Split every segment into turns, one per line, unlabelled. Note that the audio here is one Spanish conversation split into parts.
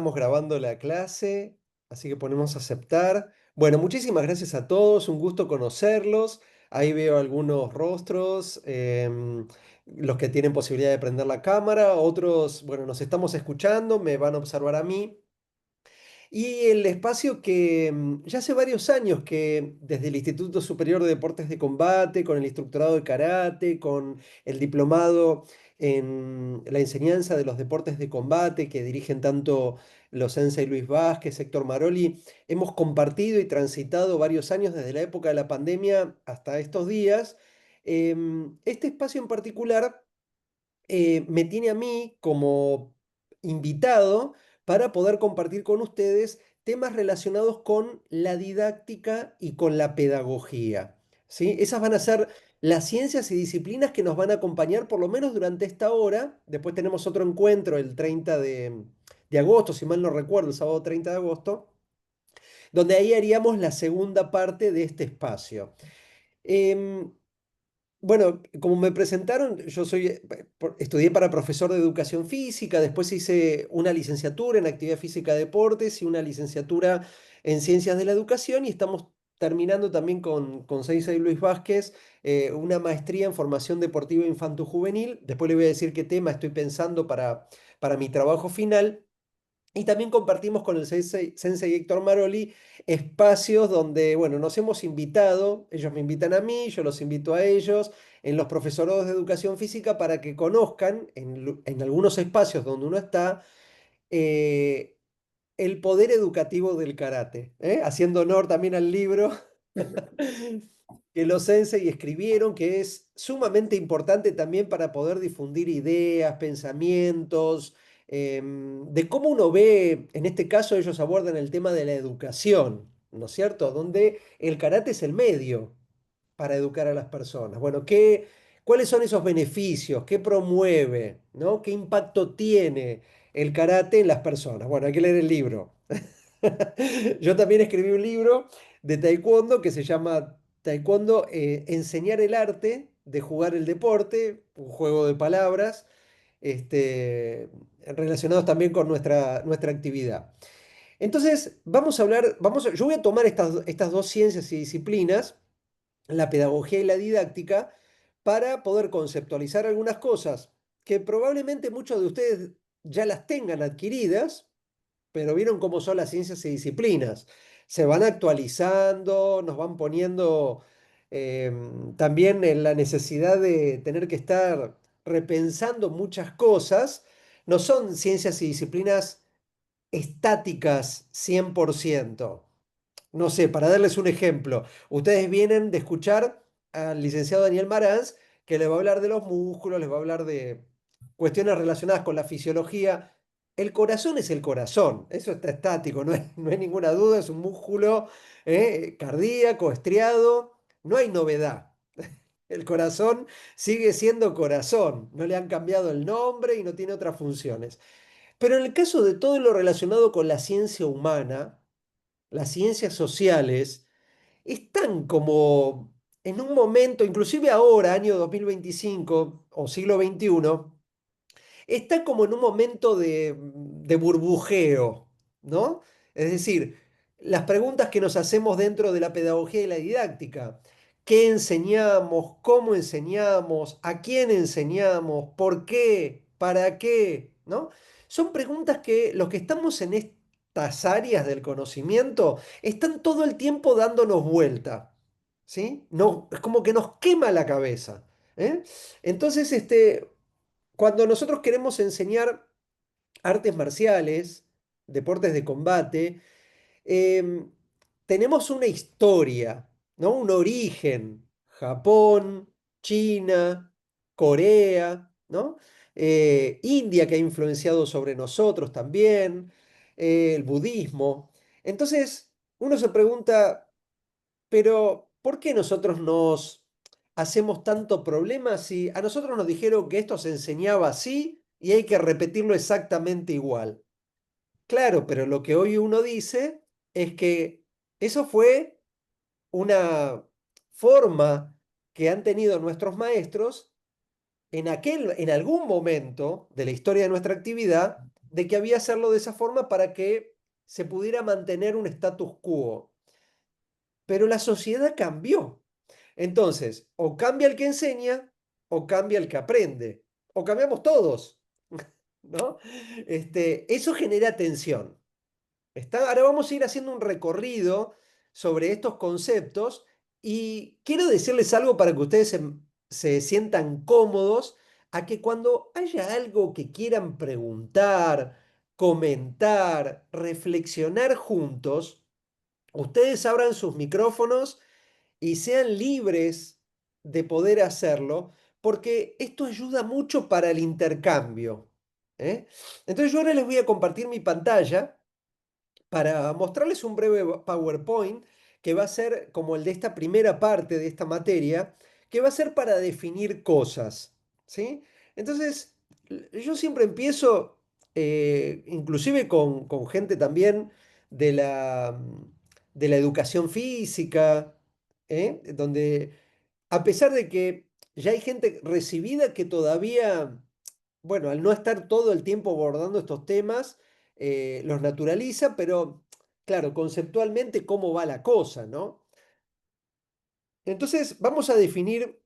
estamos grabando la clase, así que ponemos a aceptar. Bueno, muchísimas gracias a todos, un gusto conocerlos. Ahí veo algunos rostros, los que tienen posibilidad de prender la cámara, otros, bueno, nos estamos escuchando, me van a observar a mí. Y el espacio que ya hace varios años que desde el Instituto Superior de Deportes de Combate, con el instructorado de karate, con el diplomado en la enseñanza de los deportes de combate que dirigen tanto los sensei Luis Vázquez, Héctor Maroli, hemos compartido y transitado varios años desde la época de la pandemia hasta estos días. Este espacio en particular me tiene a mí como invitado para poder compartir con ustedes temas relacionados con la didáctica y con la pedagogía. ¿Sí? Esas van a ser las ciencias y disciplinas que nos van a acompañar por lo menos durante esta hora. Después tenemos otro encuentro el 30 de agosto, si mal no recuerdo, el sábado 30 de agosto, donde ahí haríamos la segunda parte de este espacio. Em, bueno, como me presentaron, yo soy, estudié para profesor de educación física, después hice una licenciatura en actividad física y deportes y una licenciatura en ciencias de la educación y estamos terminando también con Sensei Luis Vázquez, una maestría en formación deportiva infanto-juvenil. Después le voy a decir qué tema estoy pensando para mi trabajo final. Y también compartimos con el Sensei Héctor Maroli espacios donde, bueno, nos hemos invitado, ellos me invitan a mí, yo los invito a ellos, en los profesorados de educación física para que conozcan en algunos espacios donde uno está eh, el poder educativo del karate, ¿eh? Haciendo honor también al libro que los sensei escribieron, que es sumamente importante también para poder difundir ideas, pensamientos, de cómo uno ve, en este caso ellos abordan el tema de la educación, ¿no es cierto? Donde el karate es el medio para educar a las personas. Bueno, ¿cuáles son esos beneficios? ¿Qué promueve? ¿No? ¿Qué impacto tiene el karate en las personas? Bueno, hay que leer el libro. Yo también escribí un libro de taekwondo que se llama Taekwondo, enseñar el arte de jugar el deporte, un juego de palabras, relacionados también con nuestra actividad. Entonces, vamos a hablar, yo voy a tomar estas dos ciencias y disciplinas, la pedagogía y la didáctica, para poder conceptualizar algunas cosas que probablemente muchos de ustedes ya las tengan adquiridas, pero vieron cómo son las ciencias y disciplinas. Se van actualizando, nos van poniendo también en la necesidad de tener que estar repensando muchas cosas. No son ciencias y disciplinas estáticas 100%. No sé, para darles un ejemplo, ustedes vienen de escuchar al licenciado Daniel Marantz, que les va a hablar de los músculos, les va a hablar de cuestiones relacionadas con la fisiología. El corazón es el corazón, eso está estático, no hay ninguna duda, es un músculo cardíaco, estriado, no hay novedad. El corazón sigue siendo corazón, no le han cambiado el nombre y no tiene otras funciones. Pero en el caso de todo lo relacionado con la ciencia humana, las ciencias sociales, están como en un momento, inclusive ahora, año 2025 o siglo XXI, está como en un momento de burbujeo, ¿no? Es decir, las preguntas que nos hacemos dentro de la pedagogía y la didáctica. ¿Qué enseñamos? ¿Cómo enseñamos? ¿A quién enseñamos? ¿Por qué? ¿Para qué? ¿No? Son preguntas que los que estamos en estas áreas del conocimiento están todo el tiempo dándonos vuelta, ¿sí? No, es como que nos quema la cabeza, ¿eh? Entonces, cuando nosotros queremos enseñar artes marciales, deportes de combate, em, tenemos una historia, ¿no? Un origen. Japón, China, Corea, ¿no? India que ha influenciado sobre nosotros también, el budismo. Entonces, uno se pregunta, pero ¿por qué nosotros nos hacemos tanto problema si a nosotros nos dijeron que esto se enseñaba así y hay que repetirlo exactamente igual? Claro, pero lo que hoy uno dice es que eso fue una forma que han tenido nuestros maestros en algún momento de la historia de nuestra actividad de que había hacerlo de esa forma para que se pudiera mantener un status quo. Pero la sociedad cambió. Entonces, o cambia el que enseña o cambia el que aprende. O cambiamos todos, ¿no? Eso genera tensión. Ahora vamos a ir haciendo un recorrido sobre estos conceptos y quiero decirles algo para que ustedes se sientan cómodos a que cuando haya algo que quieran preguntar, comentar, reflexionar juntos, ustedes abran sus micrófonos y sean libres de poder hacerlo, porque esto ayuda mucho para el intercambio. ¿Eh? Entonces yo ahora les voy a compartir mi pantalla para mostrarles un breve PowerPoint que va a ser como el de esta primera parte de esta materia, que va a ser para definir cosas, ¿sí? Entonces, yo siempre empiezo, inclusive con gente también de de la educación física, donde a pesar de que ya hay gente recibida que todavía, bueno, al no estar todo el tiempo abordando estos temas, los naturaliza, pero claro, conceptualmente cómo va la cosa, ¿no? Entonces, vamos a definir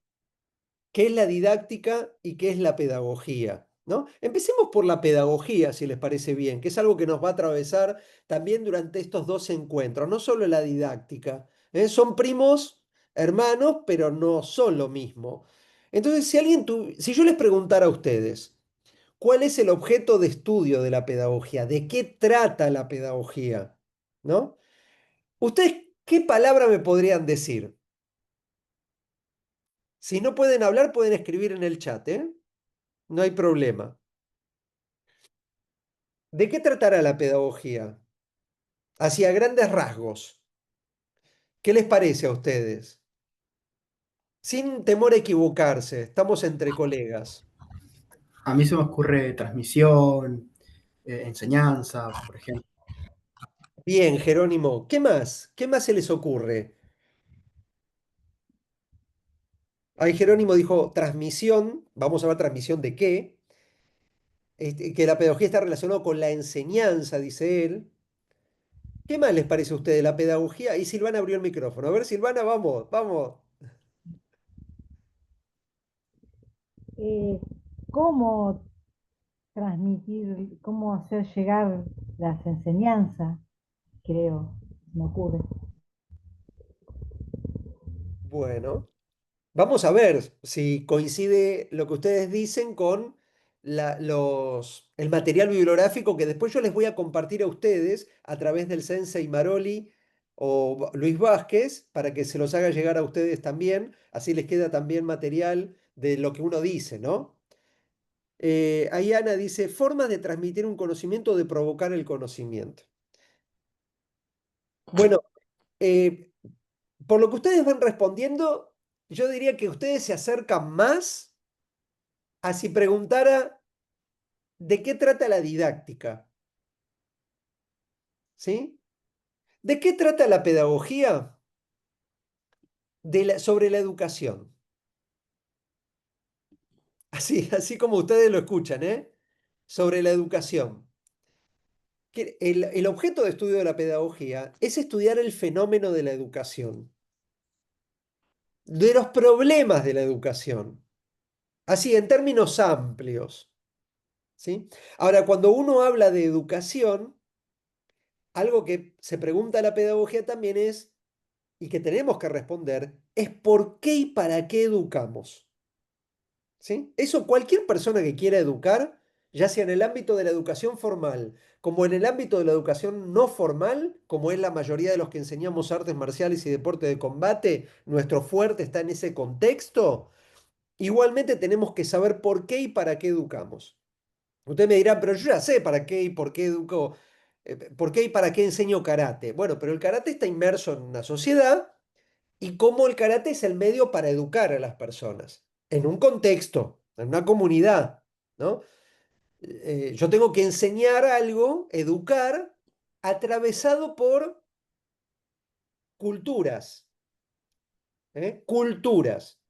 qué es la didáctica y qué es la pedagogía, ¿no? Empecemos por la pedagogía, si les parece bien, que es algo que nos va a atravesar también durante estos dos encuentros, no solo la didáctica, ¿eh? Son primos, hermanos, pero no son lo mismo. Entonces, si yo les preguntara a ustedes, ¿cuál es el objeto de estudio de la pedagogía? ¿De qué trata la pedagogía? ¿No? ¿Ustedes qué palabra me podrían decir? Si no pueden hablar, pueden escribir en el chat, ¿eh? No hay problema. ¿De qué tratará la pedagogía? Hacia grandes rasgos. ¿Qué les parece a ustedes? Sin temor a equivocarse, estamos entre colegas.
A mí se me ocurre transmisión, enseñanza, por ejemplo.
Bien, Jerónimo, ¿qué más? ¿Qué más se les ocurre? Ahí Jerónimo dijo transmisión, vamos a ver transmisión de qué, que la pedagogía está relacionada con la enseñanza, dice él. ¿Qué más les parece a ustedes la pedagogía? Y Silvana abrió el micrófono. A ver, Silvana, vamos, vamos.
eh, cómo transmitir, cómo hacer llegar las enseñanzas, creo, me ocurre.
Bueno. Vamos a ver si coincide lo que ustedes dicen con el material bibliográfico que después yo les voy a compartir a ustedes a través del Sensei Maroli o Luis Vázquez para que se los haga llegar a ustedes también. Así les queda también material de lo que uno dice, ¿no? Ahí Ana dice, formas de transmitir un conocimiento o de provocar el conocimiento. Bueno, eh, por lo que ustedes van respondiendo, yo diría que ustedes se acercan más a si preguntara de qué trata la didáctica, ¿sí? ¿De qué trata la pedagogía? Sobre la educación. Así como ustedes lo escuchan, ¿eh? Sobre la educación. El objeto de estudio de la pedagogía es estudiar el fenómeno de la educación, de los problemas de la educación, así en términos amplios, ¿sí? Ahora, cuando uno habla de educación, algo que se pregunta a la pedagogía también es, y que tenemos que responder, es por qué y para qué educamos. ¿Sí? Eso cualquier persona que quiera educar, ya sea en el ámbito de la educación formal, como en el ámbito de la educación no formal, como es la mayoría de los que enseñamos artes marciales y deporte de combate, nuestro fuerte está en ese contexto, igualmente tenemos que saber por qué y para qué educamos. Ustedes me dirán, pero yo ya sé para qué y por qué educo, por qué y para qué enseño karate. Bueno, pero el karate está inmerso en una sociedad y cómo el karate es el medio para educar a las personas, en un contexto, en una comunidad, ¿no? Yo tengo que enseñar algo, educar, atravesado por culturas, ¿eh? Culturas.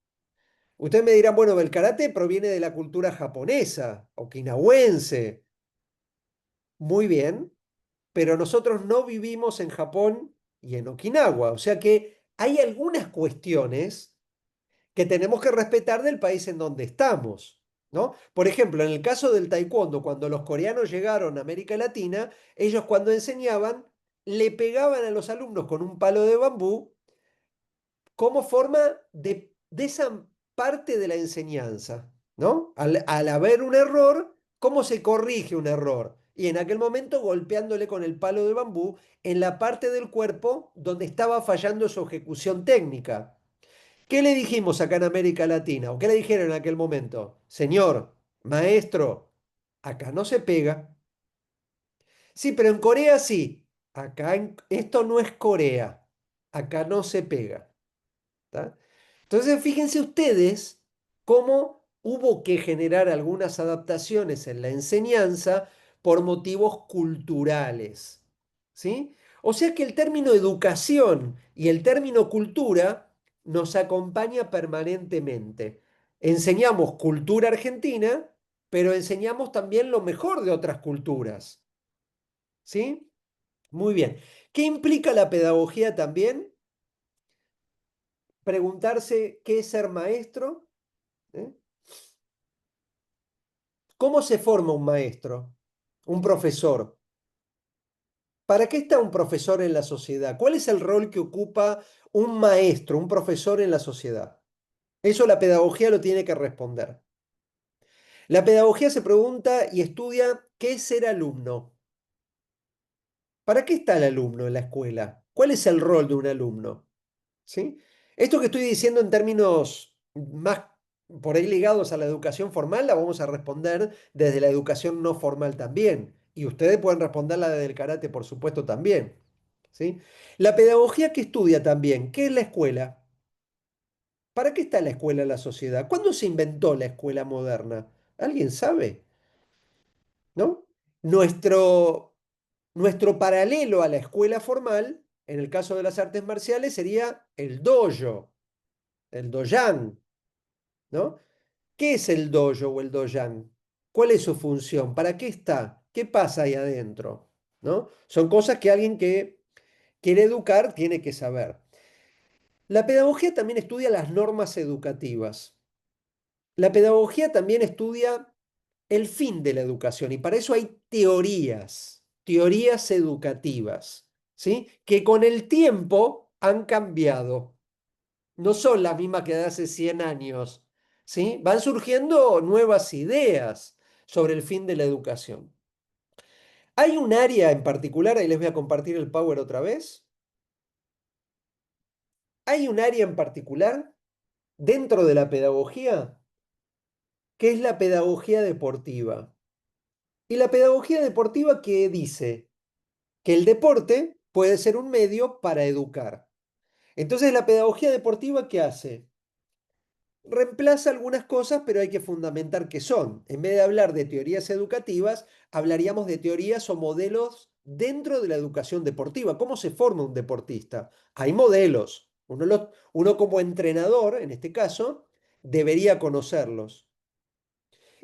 Ustedes me dirán, bueno, el karate proviene de la cultura japonesa, okinawense, Muy bien, pero nosotros no vivimos en Japón y en Okinawa, o sea que hay algunas cuestiones que tenemos que respetar del país en donde estamos, ¿no? Por ejemplo, en el caso del taekwondo, cuando los coreanos llegaron a América Latina, ellos cuando enseñaban le pegaban a los alumnos con un palo de bambú como forma de esa parte de la enseñanza, ¿no? Al haber un error, ¿cómo se corrige un error? Y en aquel momento golpeándole con el palo de bambú en la parte del cuerpo donde estaba fallando su ejecución técnica. ¿Qué le dijimos acá en América Latina? ¿O qué le dijeron en aquel momento? Señor, maestro, acá no se pega. Sí, pero en Corea sí. Esto no es Corea. Acá no se pega. ¿Tá? Entonces, fíjense ustedes cómo hubo que generar algunas adaptaciones en la enseñanza por motivos culturales. ¿Sí? O sea que el término educación y el término cultura nos acompaña permanentemente. Enseñamos cultura argentina, pero enseñamos también lo mejor de otras culturas. ¿Sí? Muy bien. ¿Qué implica la pedagogía también? Preguntarse qué es ser maestro. ¿Eh? ¿Cómo se forma un maestro? Un profesor. ¿Para qué está un profesor en la sociedad? ¿Cuál es el rol que ocupa un maestro, un profesor en la sociedad? Eso la pedagogía lo tiene que responder. La pedagogía se pregunta y estudia qué es ser alumno. ¿Para qué está el alumno en la escuela? ¿Cuál es el rol de un alumno? ¿Sí? Esto que estoy diciendo en términos más por ahí ligados a la educación formal, la vamos a responder desde la educación no formal también. Y ustedes pueden responderla desde el karate, por supuesto, también. ¿Sí? La pedagogía que estudia también, ¿qué es la escuela? ¿Para qué está la escuela en la sociedad? ¿Cuándo se inventó la escuela moderna? ¿Alguien sabe? ¿No? Nuestro, nuestro paralelo a la escuela formal, en el caso de las artes marciales, sería el dojo, el doyan, ¿no? ¿Qué es el dojo o el doyan? ¿Cuál es su función? ¿Para qué está? ¿Qué pasa ahí adentro? ¿No? Son cosas que alguien que quiere educar tiene que saber. La pedagogía también estudia las normas educativas. La pedagogía también estudia el fin de la educación y para eso hay teorías educativas, ¿sí? Que con el tiempo han cambiado. No son las mismas que de hace 100 años, ¿sí? Van surgiendo nuevas ideas sobre el fin de la educación. Hay un área en particular, ahí les voy a compartir el Power otra vez. Hay un área en particular dentro de la pedagogía que es la pedagogía deportiva. Y la pedagogía deportiva que dice que el deporte puede ser un medio para educar. Entonces, la pedagogía deportiva, ¿qué hace? Reemplaza algunas cosas, pero hay que fundamentar qué son. En vez de hablar de teorías educativas, hablaríamos de teorías o modelos dentro de la educación deportiva. ¿Cómo se forma un deportista? Hay modelos. Uno como entrenador, en este caso, debería conocerlos.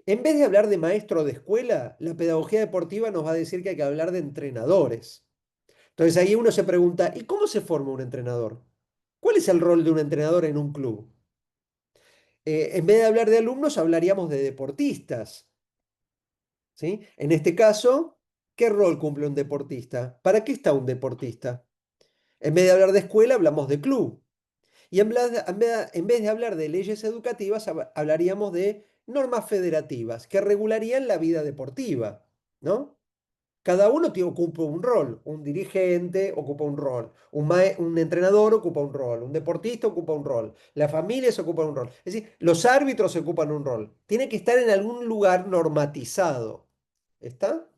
En vez de hablar de maestro de escuela, la pedagogía deportiva nos va a decir que hay que hablar de entrenadores. Entonces ahí uno se pregunta, ¿y cómo se forma un entrenador? ¿Cuál es el rol de un entrenador en un club? En vez de hablar de alumnos, hablaríamos de deportistas, ¿sí? En este caso, ¿qué rol cumple un deportista? ¿Para qué está un deportista? En vez de hablar de escuela, hablamos de club. Y en vez de hablar de leyes educativas, hablaríamos de normas federativas que regularían la vida deportiva, ¿no? Cada uno ocupa un rol, un dirigente ocupa un rol, un entrenador ocupa un rol, un deportista ocupa un rol, la familia se ocupa un rol. Es decir, los árbitros se ocupan un rol. Tiene que estar en algún lugar normatizado. ¿Está?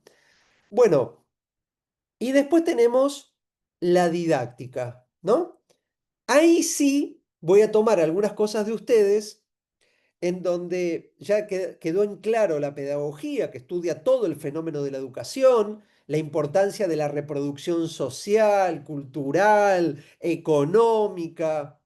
Bueno, y después tenemos la didáctica, ¿no? Ahí sí voy a tomar algunas cosas de ustedes en donde ya quedó en claro la pedagogía que estudia todo el fenómeno de la educación, la importancia de la reproducción social, cultural, económica,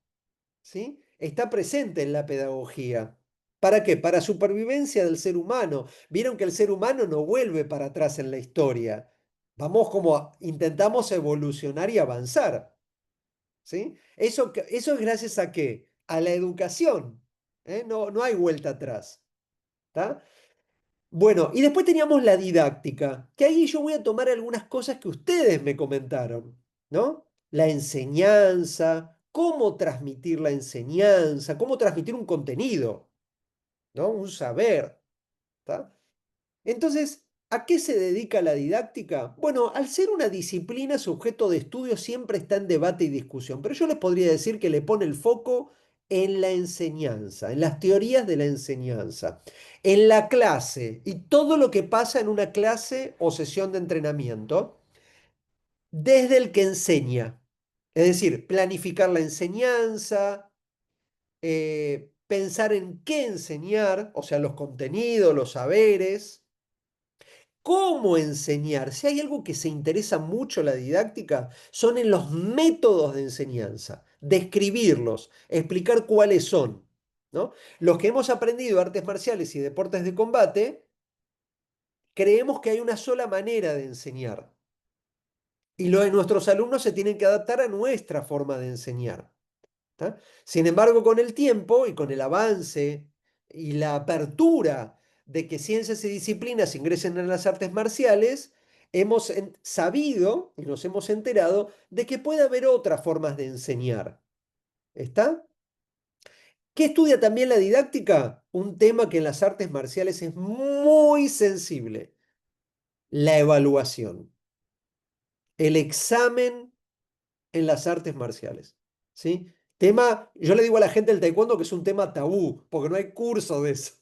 ¿sí? Está presente en la pedagogía. ¿Para qué? Para supervivencia del ser humano. Vieron que el ser humano no vuelve para atrás en la historia. Vamos como intentamos evolucionar y avanzar, ¿sí? Eso es gracias a qué? A la educación, ¿eh? No, no hay vuelta atrás, ¿tá? Bueno, y después teníamos la didáctica, que ahí yo voy a tomar algunas cosas que ustedes me comentaron, ¿no? La enseñanza, cómo transmitir la enseñanza, cómo transmitir un contenido, ¿no? Un saber, ¿tá? Entonces, ¿a qué se dedica la didáctica? Bueno, al ser una disciplina, su objeto de estudio siempre está en debate y discusión, pero yo les podría decir que le pone el foco en la enseñanza, en las teorías de la enseñanza, en la clase y todo lo que pasa en una clase o sesión de entrenamiento, desde el que enseña. Es decir, planificar la enseñanza, pensar en qué enseñar, o sea, los contenidos, los saberes. ¿Cómo enseñar? Si hay algo que se interesa mucho la didáctica, son en los métodos de enseñanza, describirlos, explicar cuáles son, ¿no? Los que hemos aprendido artes marciales y deportes de combate, creemos que hay una sola manera de enseñar. Y nuestros alumnos se tienen que adaptar a nuestra forma de enseñar. ¿Tá? Sin embargo, con el tiempo y con el avance y la apertura de que ciencias y disciplinas ingresen en las artes marciales, hemos sabido y nos hemos enterado de que puede haber otras formas de enseñar. ¿Está? ¿Qué estudia también la didáctica? Un tema que en las artes marciales es muy sensible, la evaluación, el examen en las artes marciales. ¿Sí? Tema, yo le digo a la gente del taekwondo que es un tema tabú, porque no hay curso de eso.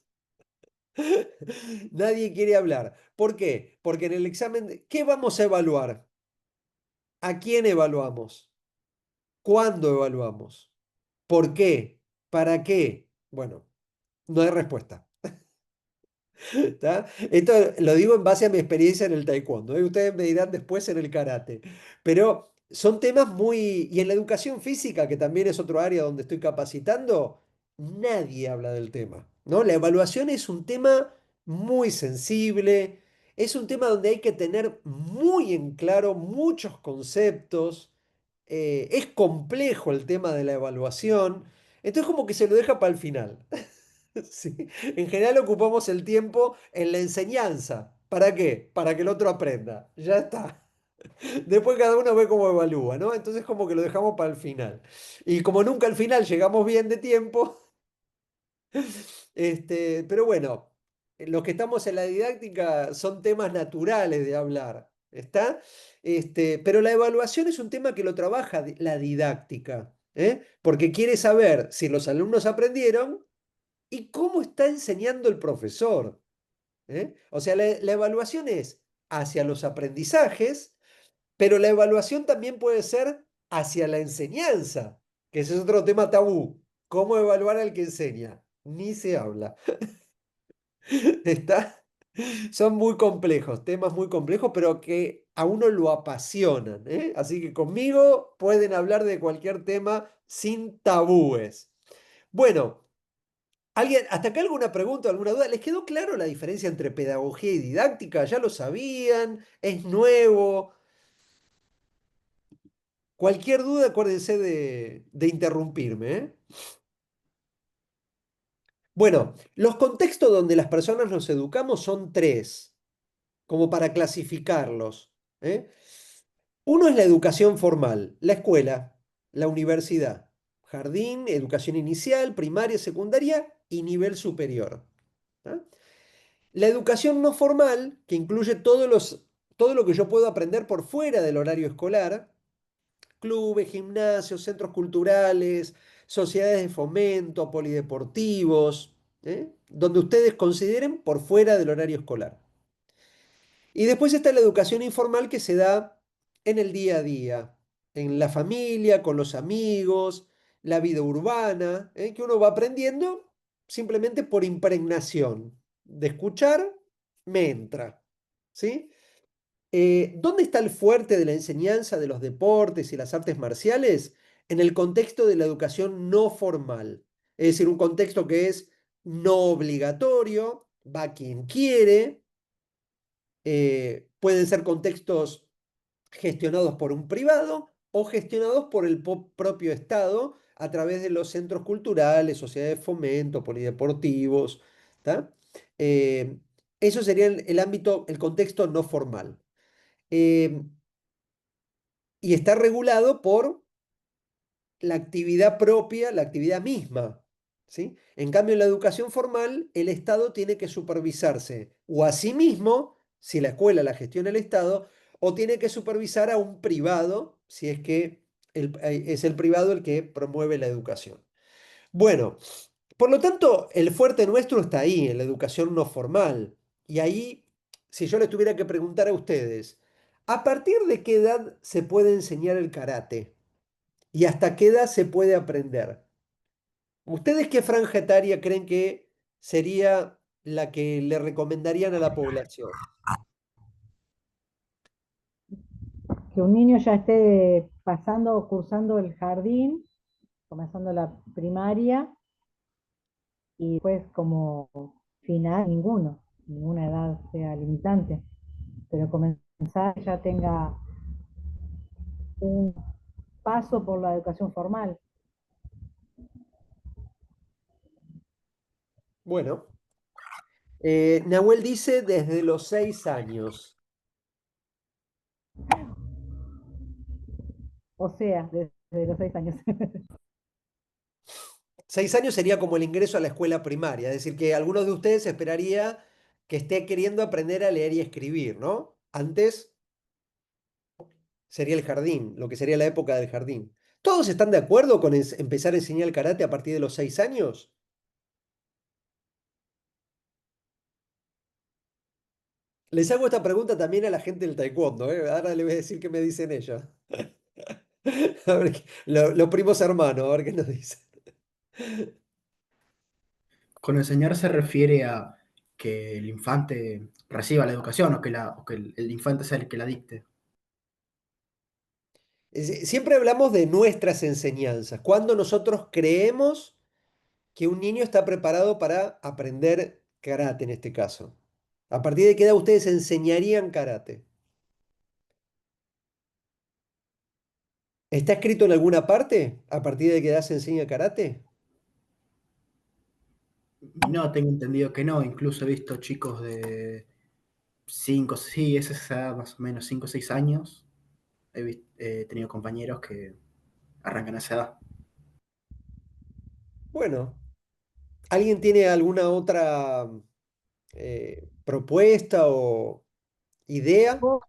Nadie quiere hablar. ¿Por qué? Porque en el examen, ¿qué vamos a evaluar? ¿A quién evaluamos? ¿Cuándo evaluamos? ¿Por qué? ¿Para qué? Bueno, no hay respuesta. ¿Tá? Esto lo digo en base a mi experiencia en el taekwondo, ¿eh? Ustedes me dirán después en el karate. Pero son temas muy... Y en la educación física, que también es otro área donde estoy capacitando, nadie habla del tema, ¿no? La evaluación es un tema muy sensible, es un tema donde hay que tener muy en claro muchos conceptos, es complejo el tema de la evaluación, entonces como que se lo deja para el final. Sí. En general ocupamos el tiempo en la enseñanza. ¿Para qué? Para que el otro aprenda. Ya está. Después cada uno ve cómo evalúa, ¿no? Entonces como que lo dejamos para el final. Y como nunca al final llegamos bien de tiempo, pero bueno, los que estamos en la didáctica son temas naturales de hablar, ¿está? Pero la evaluación es un tema que lo trabaja la didáctica, ¿eh? Porque quiere saber si los alumnos aprendieron y cómo está enseñando el profesor. ¿Eh? O sea, la evaluación es hacia los aprendizajes, pero la evaluación también puede ser hacia la enseñanza, que ese es otro tema tabú. ¿Cómo evaluar al que enseña? Ni se habla. ¿Está? Son muy complejos, temas muy complejos, pero que a uno lo apasionan, ¿eh? Así que conmigo pueden hablar de cualquier tema sin tabúes. Bueno, ¿alguien, hasta acá alguna pregunta, alguna duda? ¿Les quedó claro la diferencia entre pedagogía y didáctica? ¿Ya lo sabían? ¿Es nuevo? Cualquier duda, acuérdense de interrumpirme, ¿eh? Bueno, los contextos donde las personas nos educamos son tres, como para clasificarlos, ¿eh? Uno es la educación formal, la escuela, la universidad, jardín, educación inicial, primaria, secundaria y nivel superior. ¿Ah? La educación no formal, que incluye todo lo que yo puedo aprender por fuera del horario escolar, clubes, gimnasios, centros culturales, sociedades de fomento, polideportivos, donde ustedes consideren por fuera del horario escolar. Y después está la educación informal que se da en el día a día, en la familia, con los amigos, la vida urbana, que uno va aprendiendo simplemente por impregnación. De escuchar, me entra. ¿Sí? ¿Dónde está el fuerte de la enseñanza de los deportes y las artes marciales? En el contexto de la educación no formal. Es decir, un contexto que es no obligatorio, va quien quiere, pueden ser contextos gestionados por un privado o gestionados por el propio Estado a través de los centros culturales, sociedades de fomento, polideportivos, ¿tá? Eh, Eso sería el ámbito, el contexto no formal. Eh, y está regulado por la actividad propia, la actividad misma, ¿sí? En cambio, en la educación formal, el Estado tiene que supervisarse o a sí mismo, si la escuela la gestiona el Estado, o tiene que supervisar a un privado, si es que es el privado el que promueve la educación. Bueno, por lo tanto, el fuerte nuestro está ahí, en la educación no formal. Y ahí, si yo les tuviera que preguntar a ustedes, ¿a partir de qué edad se puede enseñar el karate? ¿Y hasta qué edad se puede aprender? ¿Ustedes qué franja etaria creen que sería la que le recomendarían a la población?
Que un niño ya esté pasando o cursando el jardín, comenzando la primaria y después como final ninguna edad sea limitante, pero comenzar ya tenga un paso por la educación formal.
Bueno, Nahuel dice desde los 6 años.
O sea, desde los 6 años.
6 años sería como el ingreso a la escuela primaria, es decir, que algunos de ustedes esperaría que esté queriendo aprender a leer y escribir, ¿no? Antes sería el jardín, lo que sería la época del jardín. ¿Todos están de acuerdo con empezar a enseñar el karate a partir de los 6 años? Les hago esta pregunta también a la gente del taekwondo, ¿eh? Ahora les voy a decir qué me dicen ellos. A ver, los primos hermanos, a ver qué nos dicen.
Con enseñar se refiere a que el infante reciba la educación o que el infante sea el que la dicte.
Siempre hablamos de nuestras enseñanzas, cuando nosotros creemos que un niño está preparado para aprender karate en este caso. ¿A partir de qué edad ustedes enseñarían karate? ¿Está escrito en alguna parte a partir de qué edad se enseña karate?
No, tengo entendido que no, incluso he visto chicos de 5, sí, esa es esa edad más o menos, 5 o 6 años. He tenido compañeros que arrancan a esa edad.
Bueno, ¿alguien tiene alguna otra propuesta o idea?
¿Puedo,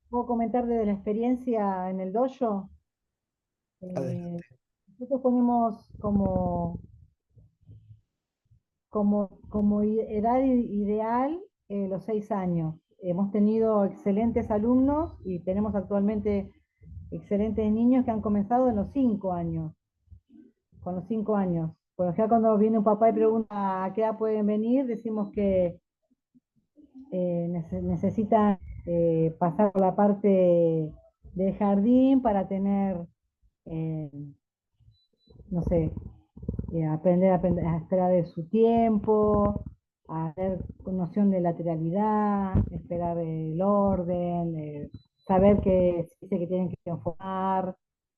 puedo comentar desde la experiencia en el dojo? Eh,
Adelante.
Nosotros ponemos como edad ideal los 6 años. Hemos tenido excelentes alumnos y tenemos actualmente excelentes niños que han comenzado en los 5 años, con los 5 años. Por ejemplo, cuando viene un papá y pregunta a qué edad pueden venir, decimos que necesitan pasar por la parte del jardín para tener, eh, no sé, aprender a esperar de su tiempo, a tener noción de lateralidad, esperar el orden, saber que si dice que tienen que enfocar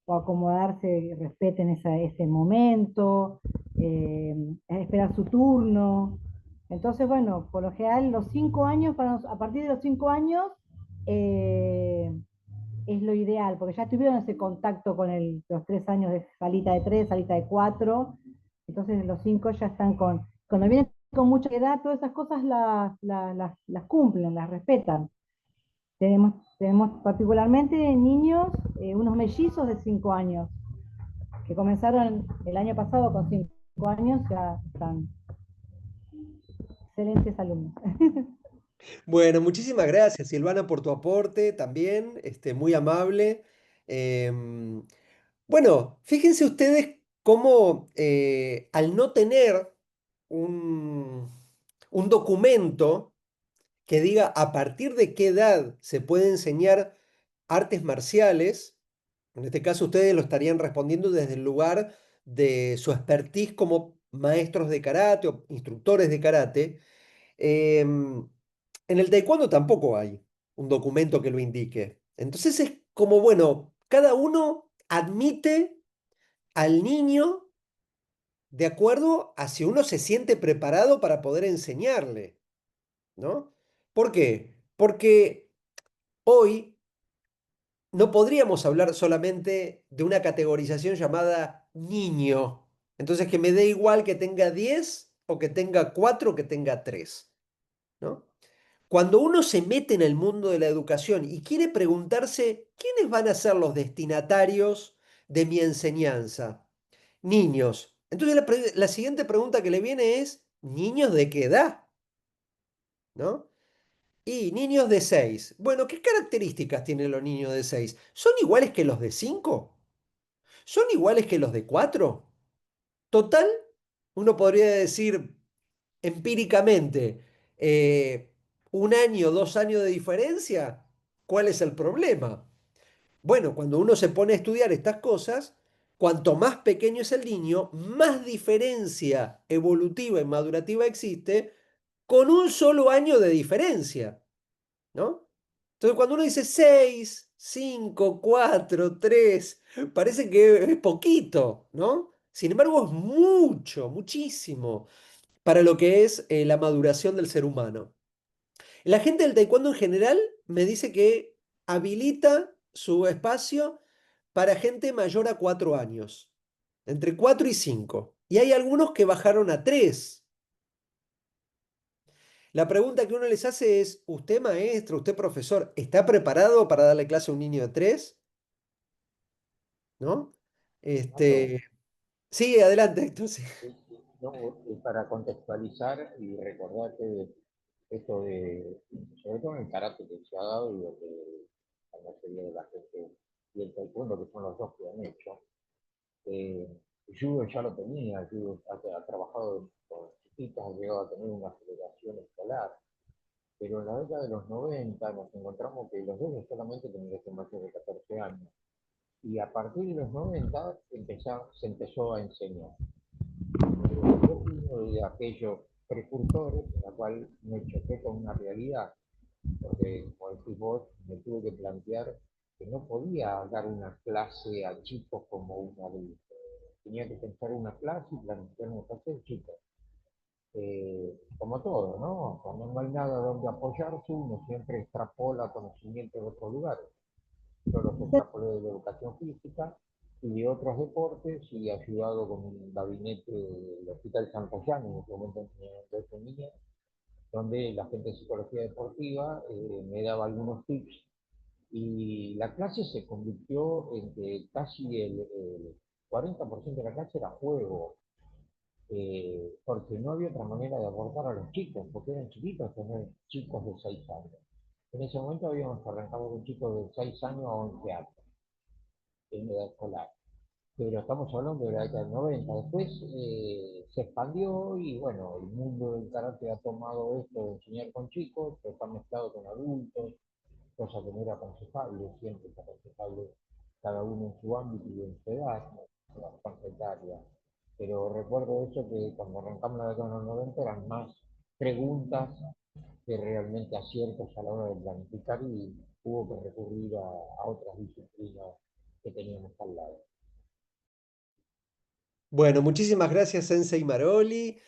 o acomodarse, respeten ese momento, esperar su turno. Entonces, bueno, por lo general, los 5 años, a partir de los 5 años, eh, es lo ideal, porque ya tuvieron ese contacto con los 3 años de salita de 3, salita de 4, entonces los 5 ya están cuando vienen con mucha edad, todas esas cosas las cumplen, las respetan. Tenemos particularmente niños, unos mellizos de 5 años, que comenzaron el año pasado con 5 años, ya están excelentes alumnos.
Bueno, muchísimas gracias, Silvana, por tu aporte también, muy amable. Em, bueno, fíjense ustedes cómo al no tener un, un documento que diga a partir de qué edad se puede enseñar artes marciales, en este caso ustedes lo estarían respondiendo desde el lugar de su expertise como maestros de karate o instructores de karate. En el taekwondo tampoco hay un documento que lo indique. Entonces es como, bueno, cada uno admite al niño de acuerdo a si uno se siente preparado para poder enseñarle, ¿no? ¿Por qué? Porque hoy no podríamos hablar solamente de una categorización llamada niño. Entonces, que me dé igual que tenga 10 o que tenga 4 o que tenga 3, ¿no? Cuando uno se mete en el mundo de la educación y quiere preguntarse quiénes van a ser los destinatarios de mi enseñanza, niños. Entonces la siguiente pregunta que le viene es, ¿niños de qué edad? ¿No? Y niños de 6. Bueno, ¿qué características tienen los niños de 6? ¿Son iguales que los de 5? ¿Son iguales que los de 4? Total, uno podría decir empíricamente, un año, 2 años de diferencia, ¿cuál es el problema? Bueno, cuando uno se pone a estudiar estas cosas, cuanto más pequeño es el niño, más diferencia evolutiva y madurativa existe con un solo año de diferencia, ¿no? Entonces, cuando uno dice 6, 5, 4, 3, parece que es poquito, ¿no? Sin embargo, es mucho, muchísimo para lo que es la maduración del ser humano. La gente del taekwondo en general me dice que habilita su espacio para gente mayor a 4 años, entre 4 y 5. Y hay algunos que bajaron a 3. La pregunta que uno les hace es, ¿usted maestro, usted profesor, está preparado para darle clase a un niño de 3? ¿No?
Claro,
Este, sí, adelante, Héctor. Sí.
no, para contextualizar y recordarte esto de, sobre todo en el karate que se ha dado y lo que la mayoría de la gente y el taekwondo, que son los dos que han hecho, el judo ya lo tenía, el judo ha trabajado con chiquitos, ha llegado a tener una federación escolar, pero en la década de los 90 nos encontramos que los dos solamente tenían que ser mayores de 14 años. Y a partir de los 90 se empezó a enseñar. Yo fui uno de aquellos precursores, en la cual me choqué con una realidad, porque, como decís vos, me tuve que plantear que no podía dar una clase a chicos como un adulto. Tenía que pensar una clase y planificar una clase de chicos. Como todo, ¿no? Cuando no hay nada donde apoyarse, uno siempre extrapola conocimiento de otros lugares. Yo los extrapolé de la educación física y de otros deportes y he ayudado con un gabinete del Hospital Santayana, en este momento en niña, donde la gente de psicología deportiva me daba algunos tips y la clase se convirtió en que casi el 40% de la clase era juego, porque no había otra manera de abordar a los chicos, porque eran chiquitos, tener chicos de 6 años. En ese momento habíamos arrancado con chicos de 6 años a 11 años en edad escolar, pero estamos hablando de la década del 90. Después se expandió y bueno, el mundo del karate ha tomado esto de enseñar con chicos, pero está mezclado con adultos, cosa que no era aconsejable, siempre es aconsejable cada uno en su ámbito y en su edad, en la franja etaria. Pero recuerdo eso que cuando arrancamos la década de los 90 eran más preguntas que realmente aciertos a la hora de planificar y hubo que recurrir a otras disciplinas que teníamos al lado.
Bueno, muchísimas gracias, Sensei Maroli,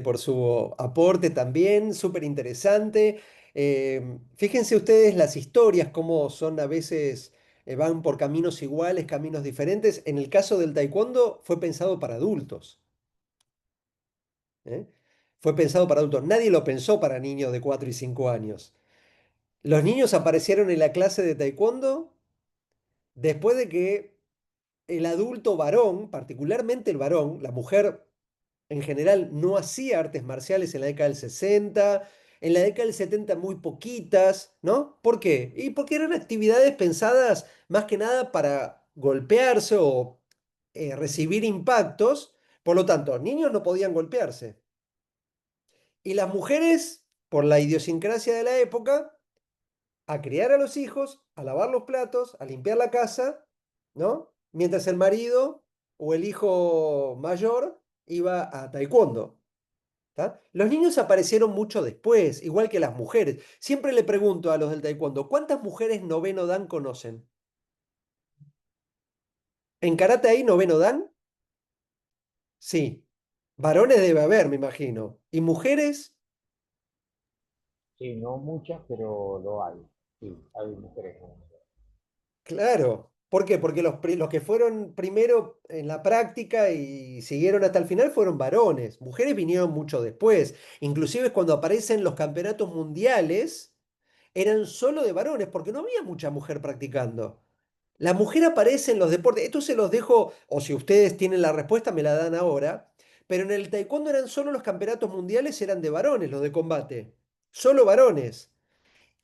por su aporte también, súper interesante. Fíjense ustedes las historias, cómo son a veces, van por caminos iguales, caminos diferentes. En el caso del taekwondo fue pensado para adultos, ¿eh? Fue pensado para adultos. Nadie lo pensó para niños de 4 y 5 años. Los niños aparecieron en la clase de taekwondo después de que el adulto varón, particularmente el varón, la mujer en general no hacía artes marciales en la década del 60, en la década del 70 muy poquitas, ¿no? ¿Por qué? Y porque eran actividades pensadas más que nada para golpearse o recibir impactos, por lo tanto, niños no podían golpearse. Y las mujeres, por la idiosincrasia de la época, a criar a los hijos, a lavar los platos, a limpiar la casa, ¿no? Mientras el marido o el hijo mayor iba a taekwondo. ¿Tá? Los niños aparecieron mucho después, igual que las mujeres. Siempre le pregunto a los del taekwondo, ¿cuántas mujeres noveno dan conocen? ¿En karate hay noveno dan? Sí. Varones debe haber, me imagino. ¿Y mujeres?
Sí, no muchas, pero lo hay. Sí, hay mujeres.
Claro. ¿Por qué? Porque los que fueron primero en la práctica y siguieron hasta el final fueron varones. Mujeres vinieron mucho después. Inclusive cuando aparecen los campeonatos mundiales, eran solo de varones, porque no había mucha mujer practicando. La mujer aparece en los deportes. Esto se los dejo, o si ustedes tienen la respuesta, me la dan ahora. Pero en el taekwondo eran solo los campeonatos mundiales, eran de varones, los de combate. Solo varones.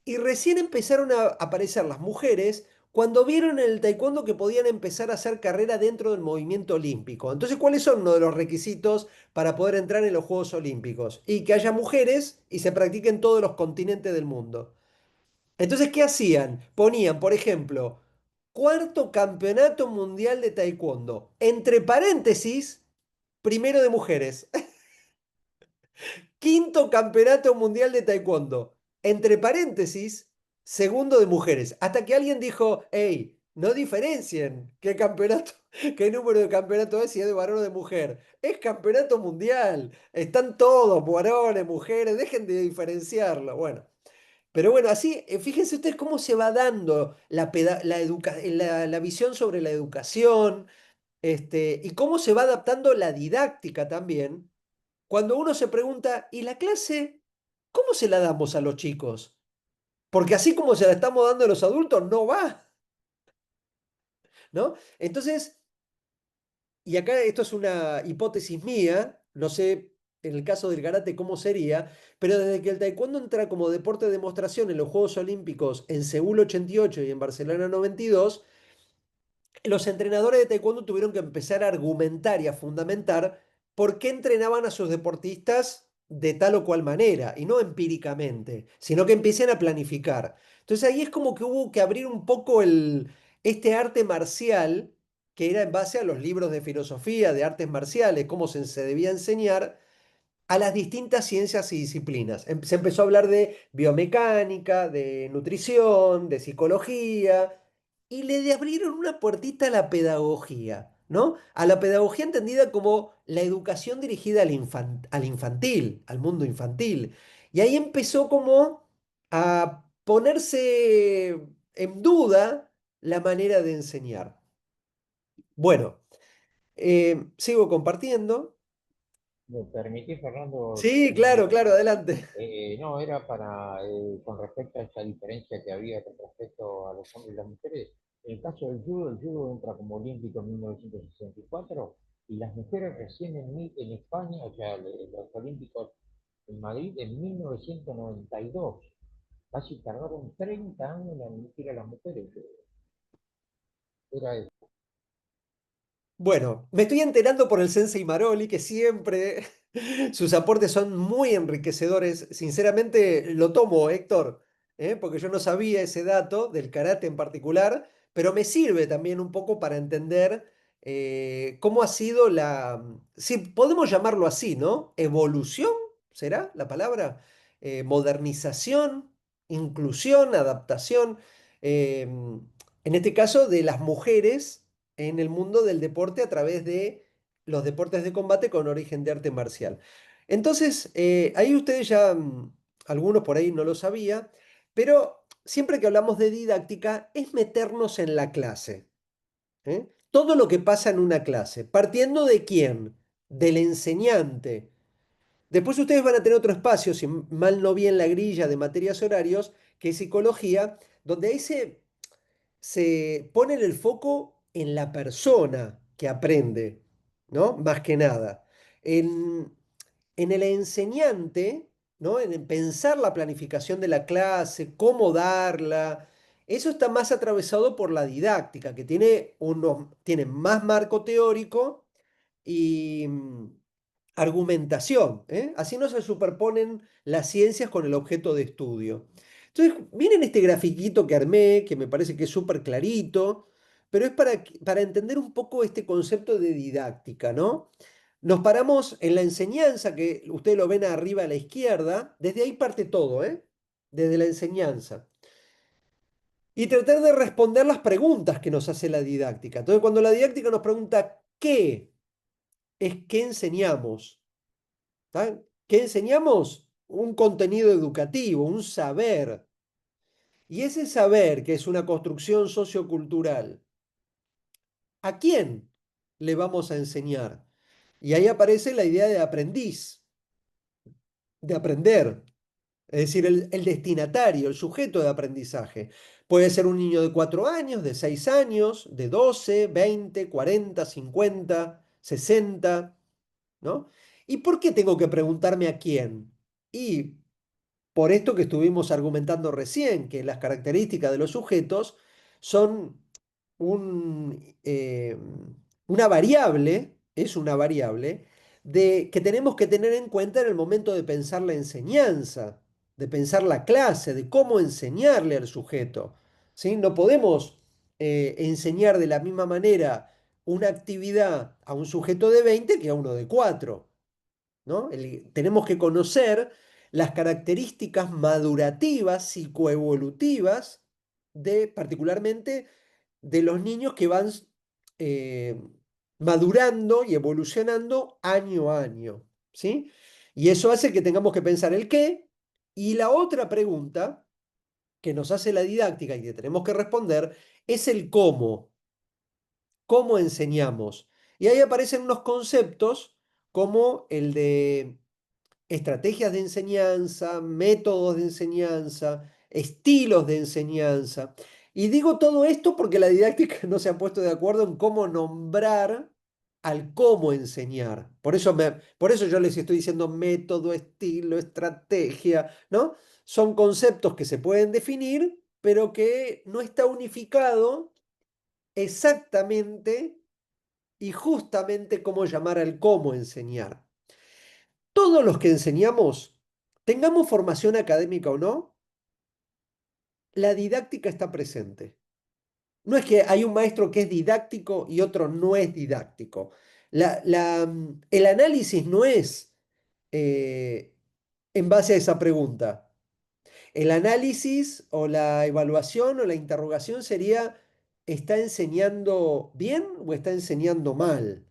Y recién empezaron a aparecer las mujeres cuando vieron en el taekwondo que podían empezar a hacer carrera dentro del movimiento olímpico. Entonces, ¿cuáles son uno de los requisitos para poder entrar en los Juegos Olímpicos? Y que haya mujeres y se practique en todos los continentes del mundo. Entonces, ¿qué hacían? Ponían, por ejemplo, cuarto campeonato mundial de taekwondo. Entre paréntesis, primero de mujeres. Quinto campeonato mundial de taekwondo. Entre paréntesis, segundo de mujeres. Hasta que alguien dijo, hey, no diferencien qué campeonato, qué número de campeonato es, si es de varón o de mujer. Es campeonato mundial. Están todos, varones, mujeres, dejen de diferenciarlo. Bueno. Pero bueno, así, fíjense ustedes cómo se va dando la visión sobre la educación, y cómo se va adaptando la didáctica también. Cuando uno se pregunta, ¿y la clase? ¿Cómo se la damos a los chicos? Porque así como se la estamos dando a los adultos, no va, ¿no? Entonces, y acá esto es una hipótesis mía, no sé en el caso del karate cómo sería, pero desde que el taekwondo entra como deporte de demostración en los Juegos Olímpicos en Seúl 88 y en Barcelona 92, los entrenadores de taekwondo tuvieron que empezar a argumentar y a fundamentar por qué entrenaban a sus deportistas de tal o cual manera, y no empíricamente, sino que empiecen a planificar. Entonces ahí es como que hubo que abrir un poco este arte marcial, que era en base a los libros de filosofía, de artes marciales, cómo se debía enseñar, a las distintas ciencias y disciplinas. Se empezó a hablar de biomecánica, de nutrición, de psicología, y le abrieron una puertita a la pedagogía, ¿no? A la pedagogía entendida como la educación dirigida al infantil, al mundo infantil. Y ahí empezó como a ponerse en duda la manera de enseñar. Bueno, sigo compartiendo.
¿Me permitís, Fernando?
Sí, claro, claro, adelante.
No, era para, con respecto a esa diferencia que había con respecto a los hombres y las mujeres. En el caso del judo, el judo entra como olímpico en 1964 y las mujeres recién en España, o sea, los olímpicos en Madrid en 1992. Casi tardaron 30 años en admitir a las mujeres. Era eso.
Bueno, me estoy enterando por el Sensei Maroli que siempre sus aportes son muy enriquecedores. Sinceramente lo tomo, Héctor, porque yo no sabía ese dato del karate en particular, pero me sirve también un poco para entender cómo ha sido si podemos llamarlo así, ¿no? Evolución, ¿será la palabra? Modernización, inclusión, adaptación. En este caso, de las mujeres en el mundo del deporte a través de los deportes de combate con origen de arte marcial. Entonces, ahí ustedes ya, algunos por ahí no lo sabía, pero siempre que hablamos de didáctica es meternos en la clase. Todo lo que pasa en una clase, partiendo de quién, del enseñante. Después ustedes van a tener otro espacio, si mal no vi en la grilla de materias horarios, que es psicología, donde ahí se pone el foco en la persona que aprende, ¿no? Más que nada. En, en el enseñante, ¿no? En pensar la planificación de la clase, cómo darla, eso está más atravesado por la didáctica, que tiene más marco teórico y argumentación, ¿eh? Así no se superponen las ciencias con el objeto de estudio. Entonces, miren este grafiquito que armé, que me parece que es súper clarito, pero es para entender un poco este concepto de didáctica, ¿no? Nos paramos en la enseñanza, que ustedes lo ven arriba a la izquierda, desde ahí parte todo, ¿eh? Desde la enseñanza. Y tratar de responder las preguntas que nos hace la didáctica. Entonces, cuando la didáctica nos pregunta ¿qué es que enseñamos? ¿Tá? ¿Qué enseñamos? Un contenido educativo, un saber. Y ese saber, que es una construcción sociocultural, ¿a quién le vamos a enseñar? Y ahí aparece la idea de aprendiz, de aprender. Es decir, el destinatario, el sujeto de aprendizaje. Puede ser un niño de 4 años, de 6 años, de 12, 20, 40, 50, 60, ¿no? ¿Y por qué tengo que preguntarme a quién? Y por esto que estuvimos argumentando recién, que las características de los sujetos son un, una variable, es una variable, que tenemos que tener en cuenta en el momento de pensar la enseñanza, de pensar la clase, de cómo enseñarle al sujeto. ¿Sí? No podemos enseñar de la misma manera una actividad a un sujeto de 20 que a uno de 4. ¿No? Tenemos que conocer las características madurativas, psicoevolutivas, particularmente de los niños que van eh, madurando y evolucionando año a año, ¿sí? Y eso hace que tengamos que pensar el qué. Y la otra pregunta que nos hace la didáctica y que tenemos que responder es el cómo. ¿Cómo enseñamos? Y ahí aparecen unos conceptos como el de estrategias de enseñanza, métodos de enseñanza, estilos de enseñanza. Y digo todo esto porque la didáctica no se ha puesto de acuerdo en cómo nombrar al cómo enseñar. Por eso yo les estoy diciendo método, estilo, estrategia, ¿no? Son conceptos que se pueden definir, pero que no está unificado exactamente y justamente cómo llamar al cómo enseñar. Todos los que enseñamos, tengamos formación académica o no, la didáctica está presente. No es que hay un maestro que es didáctico y otro no es didáctico. El análisis no es eh, en base a esa pregunta. El análisis o la evaluación o la interrogación sería, ¿está enseñando bien o está enseñando mal?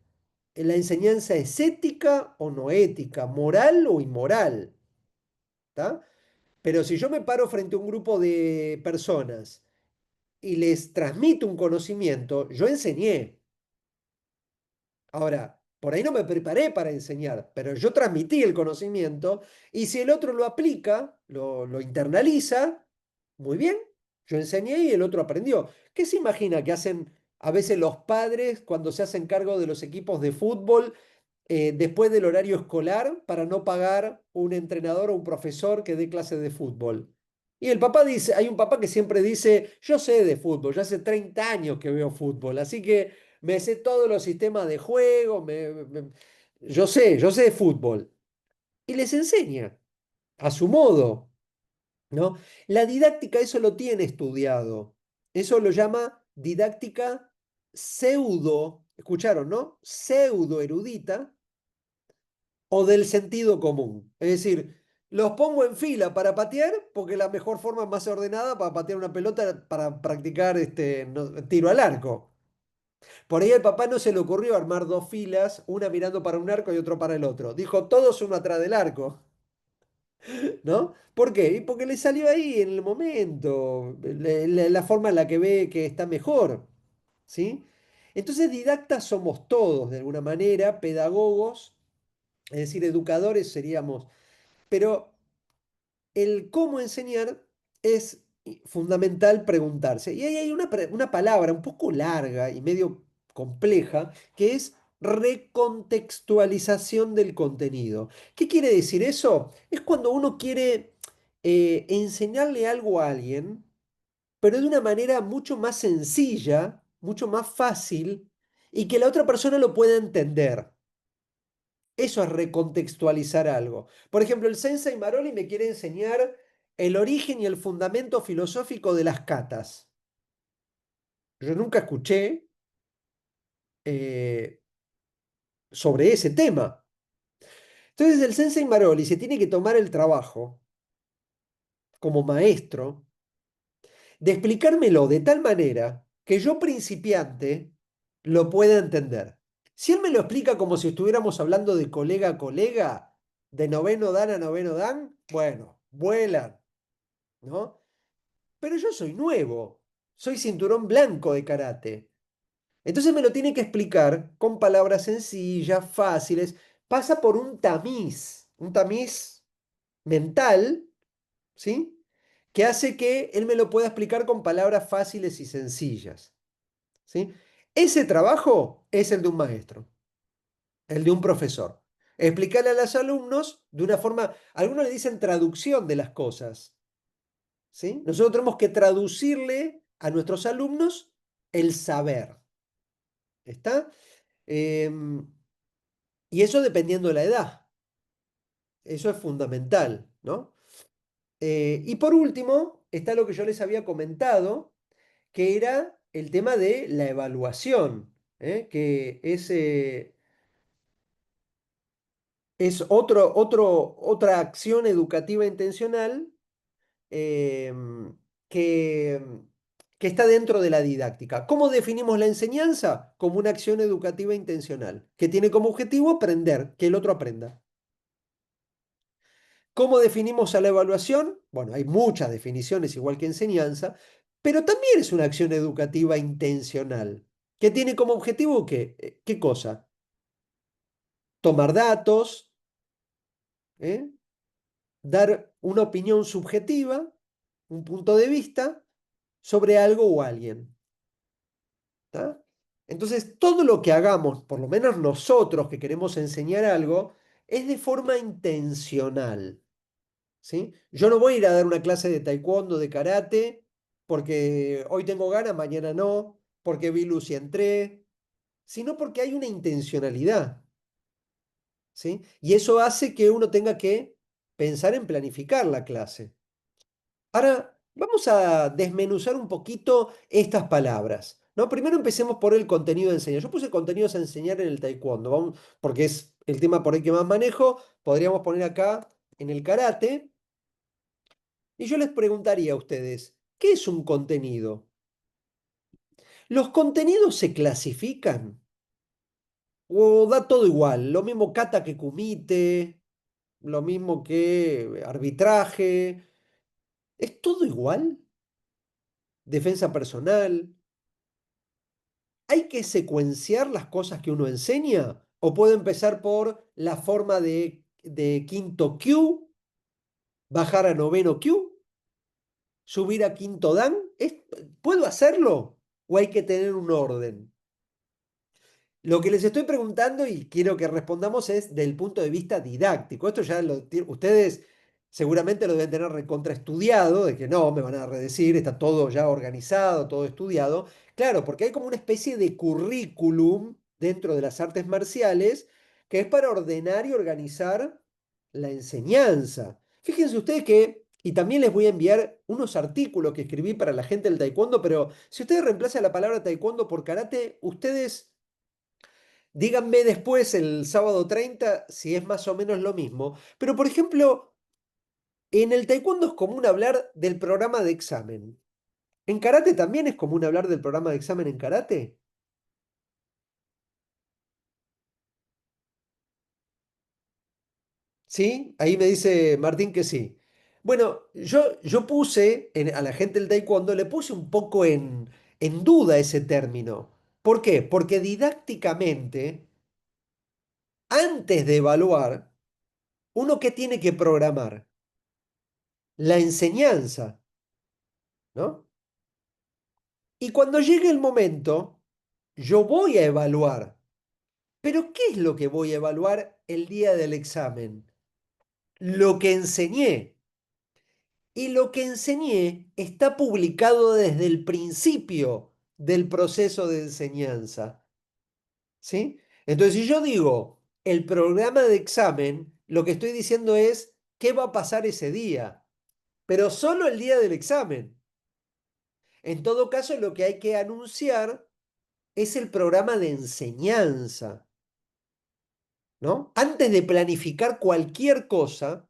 ¿La enseñanza es ética o no ética? ¿Moral o inmoral? ¿Tá? Pero si yo me paro frente a un grupo de personas y les transmito un conocimiento, yo enseñé. Ahora, por ahí no me preparé para enseñar, pero yo transmití el conocimiento y si el otro lo aplica, lo internaliza, muy bien, yo enseñé y el otro aprendió. ¿Qué se imagina que hacen a veces los padres cuando se hacen cargo de los equipos de fútbol después del horario escolar para no pagar un entrenador o un profesor que dé clases de fútbol? Y el papá dice, hay un papá que siempre dice, yo sé de fútbol, yo hace 30 años que veo fútbol, así que me sé todos los sistemas de juego, yo sé de fútbol. Y les enseña a su modo, ¿no? La didáctica eso lo tiene estudiado. Eso lo llama didáctica pseudo, escucharon, ¿no? Pseudo erudita o del sentido común. Es decir, los pongo en fila para patear porque la mejor forma más ordenada para patear una pelota para practicar tiro al arco. Por ahí al papá no se le ocurrió armar dos filas, una mirando para un arco y otro para el otro. Dijo todos uno atrás del arco, ¿no? ¿Por qué? Y porque le salió ahí en el momento, la forma en la que ve que está mejor, ¿sí? Entonces didactas somos todos de alguna manera, pedagogos, es decir, educadores seríamos, pero el cómo enseñar es fundamental preguntarse. Y ahí hay una palabra un poco larga y medio compleja que es recontextualización del contenido. ¿Qué quiere decir eso? Es cuando uno quiere enseñarle algo a alguien, pero de una manera mucho más sencilla, mucho más fácil y que la otra persona lo pueda entender. Eso es recontextualizar algo. Por ejemplo, el Sensei Maroli me quiere enseñar el origen y el fundamento filosófico de las catas. Yo nunca escuché, eh, sobre ese tema. Entonces el Sensei Maroli se tiene que tomar el trabajo como maestro de explicármelo de tal manera que yo principiante lo pueda entender. Si él me lo explica como si estuviéramos hablando de colega a colega, de noveno dan a noveno dan, bueno, vuelan, ¿no? Pero yo soy nuevo, soy cinturón blanco de karate. Entonces me lo tiene que explicar con palabras sencillas, fáciles. Pasa por un tamiz mental, ¿sí? Que hace que él me lo pueda explicar con palabras fáciles y sencillas, ¿sí? Ese trabajo es el de un maestro, el de un profesor. Explicarle a los alumnos de una forma, algunos le dicen traducción de las cosas, ¿sí? Nosotros tenemos que traducirle a nuestros alumnos el saber, ¿está? Y eso dependiendo de la edad, eso es fundamental, ¿no? Y por último, está lo que yo les había comentado, que era el tema de la evaluación, que es otra acción educativa intencional em, que, que está dentro de la didáctica. ¿Cómo definimos la enseñanza? Como una acción educativa intencional, que tiene como objetivo aprender, que el otro aprenda. ¿Cómo definimos a la evaluación? Bueno, hay muchas definiciones, igual que enseñanza, pero también es una acción educativa intencional, que tiene como objetivo ¿qué cosa? Tomar datos, ¿eh? Dar una opinión subjetiva, un punto de vista sobre algo o alguien. ¿Tá? Entonces, todo lo que hagamos, por lo menos nosotros que queremos enseñar algo, es de forma intencional. ¿Sí? Yo no voy a ir a dar una clase de taekwondo, de karate, porque hoy tengo ganas, mañana no, porque vi luz y entré, sino porque hay una intencionalidad, ¿sí? Y eso hace que uno tenga que pensar en planificar la clase. Ahora, vamos a desmenuzar un poquito estas palabras, ¿no? Primero empecemos por el contenido de enseñar. Yo puse contenidos a enseñar en el taekwondo, porque es el tema por ahí que más manejo. Podríamos poner acá en el karate. Y yo les preguntaría a ustedes, ¿qué es un contenido? ¿Los contenidos se clasifican? ¿O da todo igual? Lo mismo kata que kumite, lo mismo que arbitraje. ¿Es todo igual? ¿Defensa personal? ¿Hay que secuenciar las cosas que uno enseña? ¿O puedo empezar por la forma de quinto Q, bajar a noveno Q, subir a quinto Dan? ¿Puedo hacerlo? ¿O hay que tener un orden? Lo que les estoy preguntando y quiero que respondamos es del punto de vista didáctico. Esto ya ustedes seguramente lo deben tener recontraestudiado, de que no, me van a redecir, está todo ya organizado, todo estudiado. Claro, porque hay como una especie de currículum dentro de las artes marciales que es para ordenar y organizar la enseñanza. Fíjense ustedes que, y también les voy a enviar unos artículos que escribí para la gente del taekwondo, pero si ustedes reemplazan la palabra taekwondo por karate, ustedes díganme después, el sábado 30 si es más o menos lo mismo. Pero, por ejemplo, en el taekwondo es común hablar del programa de examen. ¿En karate también es común hablar del programa de examen en karate? ¿Sí? Ahí me dice Martín que sí. Bueno, yo puse a la gente del taekwondo, le puse un poco en duda ese término. ¿Por qué? Porque didácticamente, antes de evaluar, uno que tiene que programar la enseñanza, ¿no? Y cuando llegue el momento, yo voy a evaluar. Pero ¿qué es lo que voy a evaluar el día del examen? Lo que enseñé. Y lo que enseñé está publicado desde el principio del proceso de enseñanza. ¿Sí? Entonces, si yo digo el programa de examen, lo que estoy diciendo es qué va a pasar ese día, pero solo el día del examen. En todo caso, lo que hay que anunciar es el programa de enseñanza. ¿no? Antes de planificar cualquier cosa,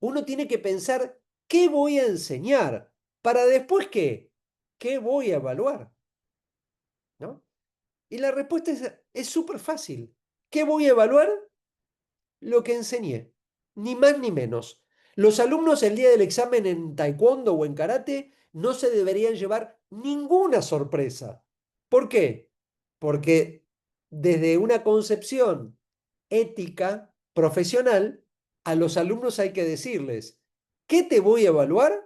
uno tiene que pensar, ¿qué voy a enseñar? Para después, ¿qué voy a evaluar? ¿No? Y la respuesta es súper fácil. ¿Qué voy a evaluar? Lo que enseñé, ni más ni menos. Los alumnos el día del examen en taekwondo o en karate no se deberían llevar ninguna sorpresa. ¿Por qué? Porque desde una concepción ética, profesional, a los alumnos hay que decirles, ¿qué te voy a evaluar?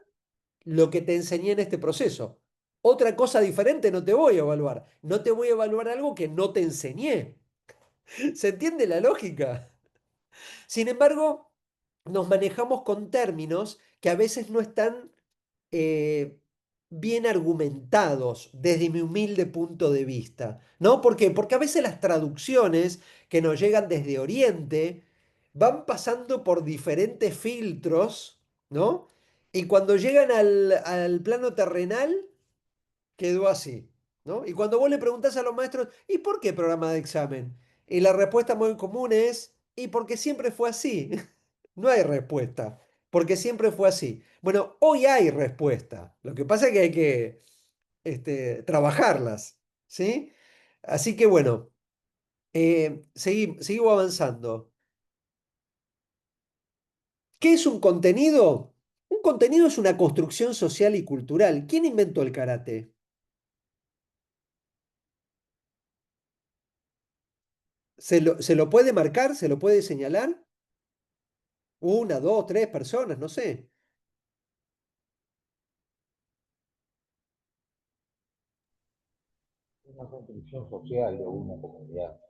Lo que te enseñé en este proceso. Otra cosa diferente no te voy a evaluar. No te voy a evaluar algo que no te enseñé. ¿Se entiende la lógica? Sin embargo, nos manejamos con términos que a veces no están eh, bien argumentados desde mi humilde punto de vista, ¿no? ¿Por qué? Porque a veces las traducciones que nos llegan desde Oriente van pasando por diferentes filtros, ¿no? Y cuando llegan al plano terrenal, quedó así, ¿no? Y cuando vos le preguntás a los maestros, ¿y por qué programa de examen? Y la respuesta muy común es, y porque siempre fue así. No hay respuesta, porque siempre fue así. Bueno, hoy hay respuesta. Lo que pasa es que hay que trabajarlas, ¿sí? Así que bueno, seguimos avanzando. ¿Qué es un contenido? Un contenido es una construcción social y cultural. ¿Quién inventó el karate? ¿Se lo puede marcar? ¿Se lo puede señalar? Una, dos, tres personas, no sé.
Una construcción social de una comunidad.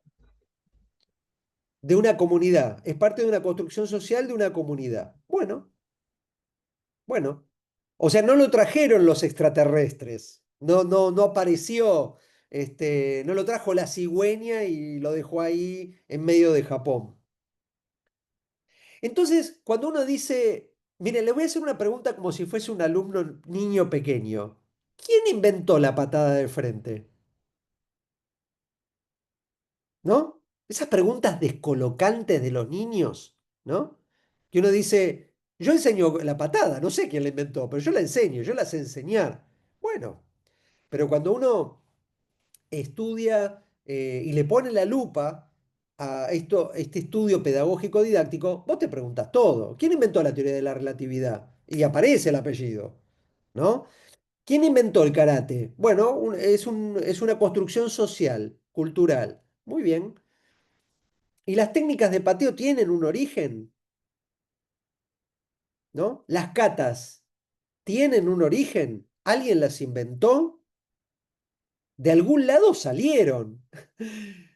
De una comunidad. Es parte de una construcción social de una comunidad. Bueno, bueno. O sea, no lo trajeron los extraterrestres. No, no, no apareció. No lo trajo la cigüeña y lo dejó ahí en medio de Japón. Entonces, cuando uno dice, mire, le voy a hacer una pregunta como si fuese un alumno niño pequeño. ¿Quién inventó la patada de frente? ¿No? Esas preguntas descolocantes de los niños, ¿no? Que uno dice, yo enseño la patada, no sé quién la inventó, pero yo la enseño, yo la sé enseñar. Bueno, pero cuando uno estudia y le pone la lupa a este estudio pedagógico didáctico, vos te preguntas todo. ¿Quién inventó la teoría de la relatividad? Y aparece el apellido, ¿no? ¿Quién inventó el karate? Bueno, es una construcción social, cultural. Muy bien. ¿Y las técnicas de pateo tienen un origen? ¿No? Las katas tienen un origen. ¿Alguien las inventó? De algún lado salieron.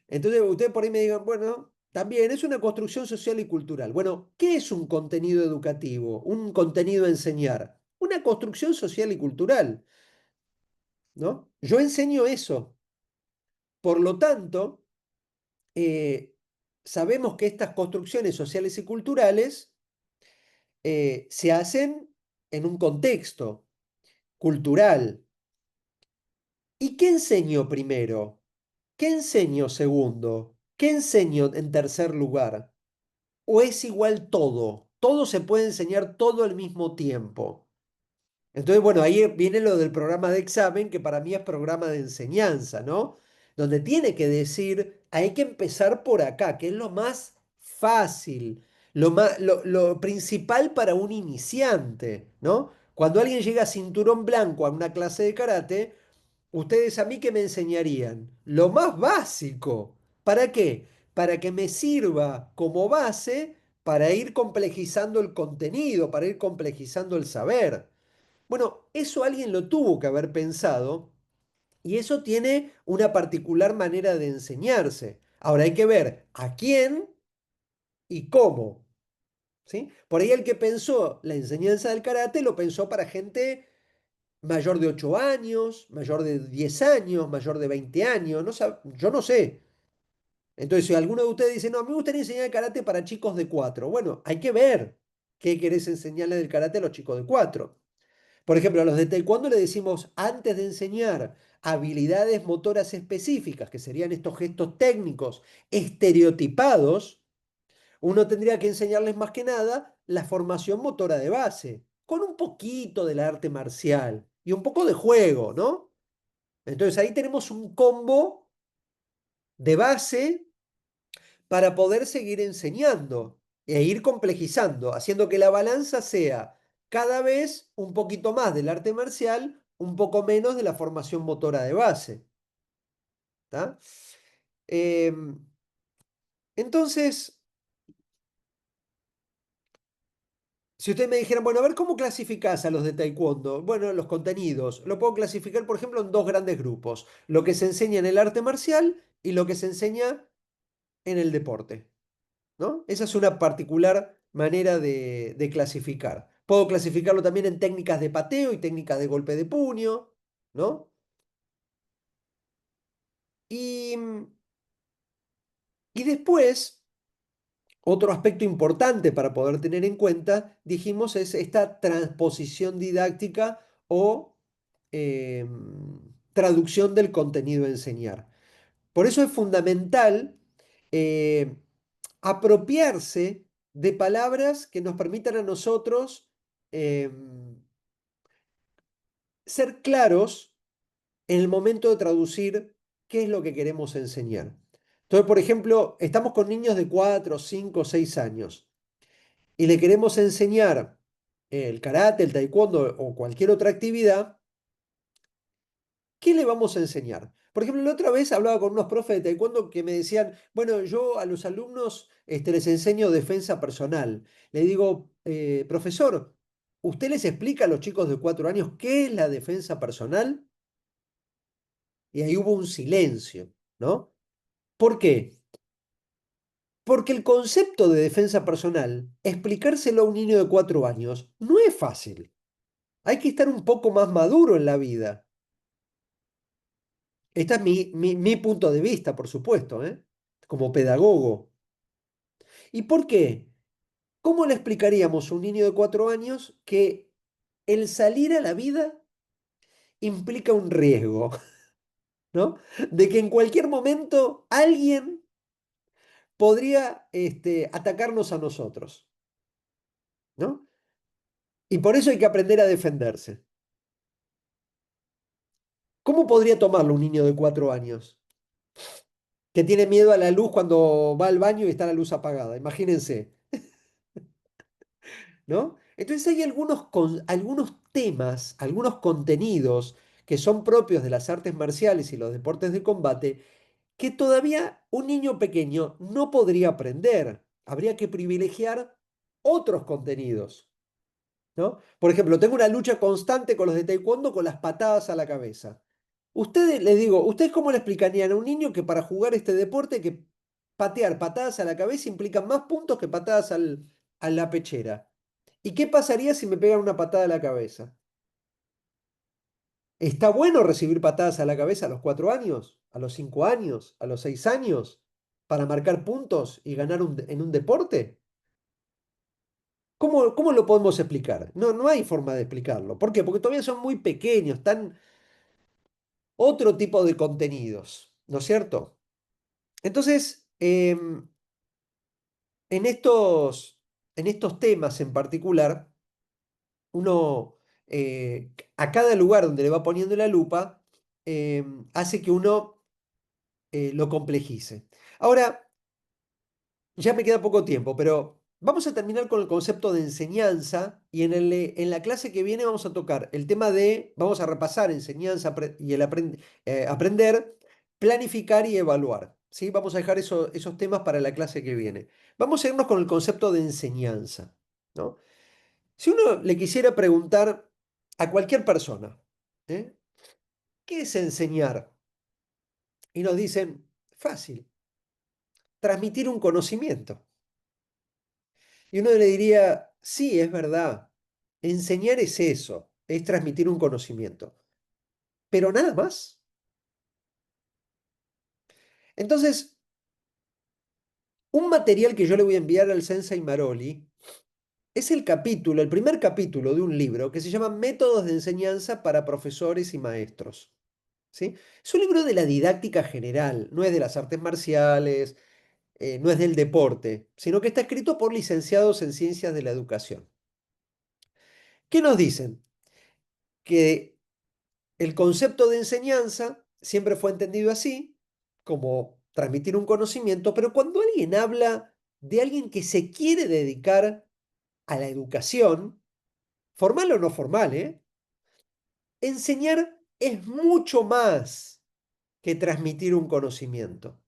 Entonces ustedes por ahí me digan, bueno, también es una construcción social y cultural. Bueno, ¿qué es un contenido educativo? Un contenido a enseñar. Una construcción social y cultural, ¿no? Yo enseño eso. Por lo tanto, eh, sabemos que estas construcciones sociales y culturales se hacen en un contexto cultural. ¿Y qué enseño primero? ¿Qué enseño segundo? ¿Qué enseño en tercer lugar? ¿O es igual todo? Todo se puede enseñar todo al mismo tiempo. Entonces, bueno, ahí viene lo del programa de examen, que para mí es programa de enseñanza, ¿no? Donde tiene que decir, hay que empezar por acá, que es lo más fácil, lo principal para un iniciante, ¿no? Cuando alguien llega a cinturón blanco a una clase de karate, ustedes a mí qué me enseñarían? Lo más básico. ¿Para qué? Para que me sirva como base para ir complejizando el contenido, para ir complejizando el saber. Bueno, eso alguien lo tuvo que haber pensado y eso tiene una particular manera de enseñarse. Ahora hay que ver a quién y cómo, ¿sí? Por ahí el que pensó la enseñanza del karate lo pensó para gente mayor de 8 años, mayor de 10 años, mayor de 20 años, no yo no sé. Entonces, si alguno de ustedes dice, no, a mí me gustaría enseñar el karate para chicos de 4, bueno, hay que ver qué querés enseñarle del karate a los chicos de 4. Por ejemplo, a los de taekwondo le decimos, antes de enseñar habilidades motoras específicas, que serían estos gestos técnicos estereotipados, uno tendría que enseñarles más que nada la formación motora de base, con un poquito del arte marcial y un poco de juego, ¿no? Entonces ahí tenemos un combo de base para poder seguir enseñando e ir complejizando, haciendo que la balanza sea cada vez un poquito más del arte marcial, un poco menos de la formación motora de base. ¿Tá? Entonces, si ustedes me dijeran, bueno, a ver, ¿cómo clasificás a los de taekwondo? Bueno, los contenidos. Lo puedo clasificar, por ejemplo, en dos grandes grupos. Lo que se enseña en el arte marcial y lo que se enseña en el deporte, ¿no? Esa es una particular manera de clasificar. Puedo clasificarlo también en técnicas de pateo y técnicas de golpe de puño, ¿no? Y, y después, otro aspecto importante para poder tener en cuenta, dijimos, es esta transposición didáctica o traducción del contenido a enseñar. Por eso es fundamental eh, apropiarse de palabras que nos permitan a nosotros ser claros en el momento de traducir qué es lo que queremos enseñar. Entonces, por ejemplo, estamos con niños de 4, 5, 6 años y le queremos enseñar el karate, el taekwondo o cualquier otra actividad. ¿Qué le vamos a enseñar? Por ejemplo, la otra vez hablaba con unos profes de taekwondo que me decían, bueno, yo a los alumnos les enseño defensa personal. Le digo, profesor, ¿usted les explica a los chicos de 4 años qué es la defensa personal? Y ahí hubo un silencio, ¿no? ¿Por qué? Porque el concepto de defensa personal, explicárselo a un niño de 4 años, no es fácil. Hay que estar un poco más maduro en la vida. Este es mi punto de vista, por supuesto, ¿eh? Como pedagogo. ¿Y por qué? ¿Cómo le explicaríamos a un niño de 4 años que el salir a la vida implica un riesgo, ¿no? De que en cualquier momento alguien podría atacarnos a nosotros, ¿no? Y por eso hay que aprender a defenderse. ¿Cómo podría tomarlo un niño de 4 años que tiene miedo a la luz cuando va al baño y está la luz apagada? Imagínense. ¿No? Entonces hay algunos temas, algunos contenidos que son propios de las artes marciales y los deportes de combate que todavía un niño pequeño no podría aprender. Habría que privilegiar otros contenidos, ¿no? Por ejemplo, tengo una lucha constante con los de taekwondo con las patadas a la cabeza. Ustedes, les digo, ¿ustedes cómo le explicarían a un niño que para jugar este deporte que patear patadas a la cabeza implican más puntos que patadas a la pechera? ¿Y qué pasaría si me pegan una patada a la cabeza? ¿Está bueno recibir patadas a la cabeza a los 4 años, a los 5 años, a los 6 años, para marcar puntos y ganar en un deporte? ¿Cómo lo podemos explicar? No, no hay forma de explicarlo. ¿Por qué? Porque todavía son muy pequeños, están otro tipo de contenidos, ¿no es cierto? Entonces, en estos temas en particular, uno a cada lugar donde le va poniendo la lupa, hace que uno lo complejice. Ahora, ya me queda poco tiempo, pero vamos a terminar con el concepto de enseñanza y en la clase que viene vamos a tocar el tema vamos a repasar enseñanza y aprender, planificar y evaluar. ¿Sí? Vamos a dejar esos temas para la clase que viene. Vamos a irnos con el concepto de enseñanza, ¿no? Si uno le quisiera preguntar a cualquier persona, ¿eh? ¿Qué es enseñar? Y nos dicen, fácil, transmitir un conocimiento. Y uno le diría, sí, es verdad, enseñar es eso, es transmitir un conocimiento, pero nada más. Entonces, un material que yo le voy a enviar al Sensei Maroli es el primer capítulo de un libro que se llama Métodos de enseñanza para profesores y maestros. ¿Sí? Es un libro de la didáctica general, no es de las artes marciales, no es del deporte, sino que está escrito por licenciados en ciencias de la educación. ¿Qué nos dicen? Que el concepto de enseñanza siempre fue entendido así, como transmitir un conocimiento, pero cuando alguien habla de alguien que se quiere dedicar a la educación, formal o no formal, enseñar es mucho más que transmitir un conocimiento.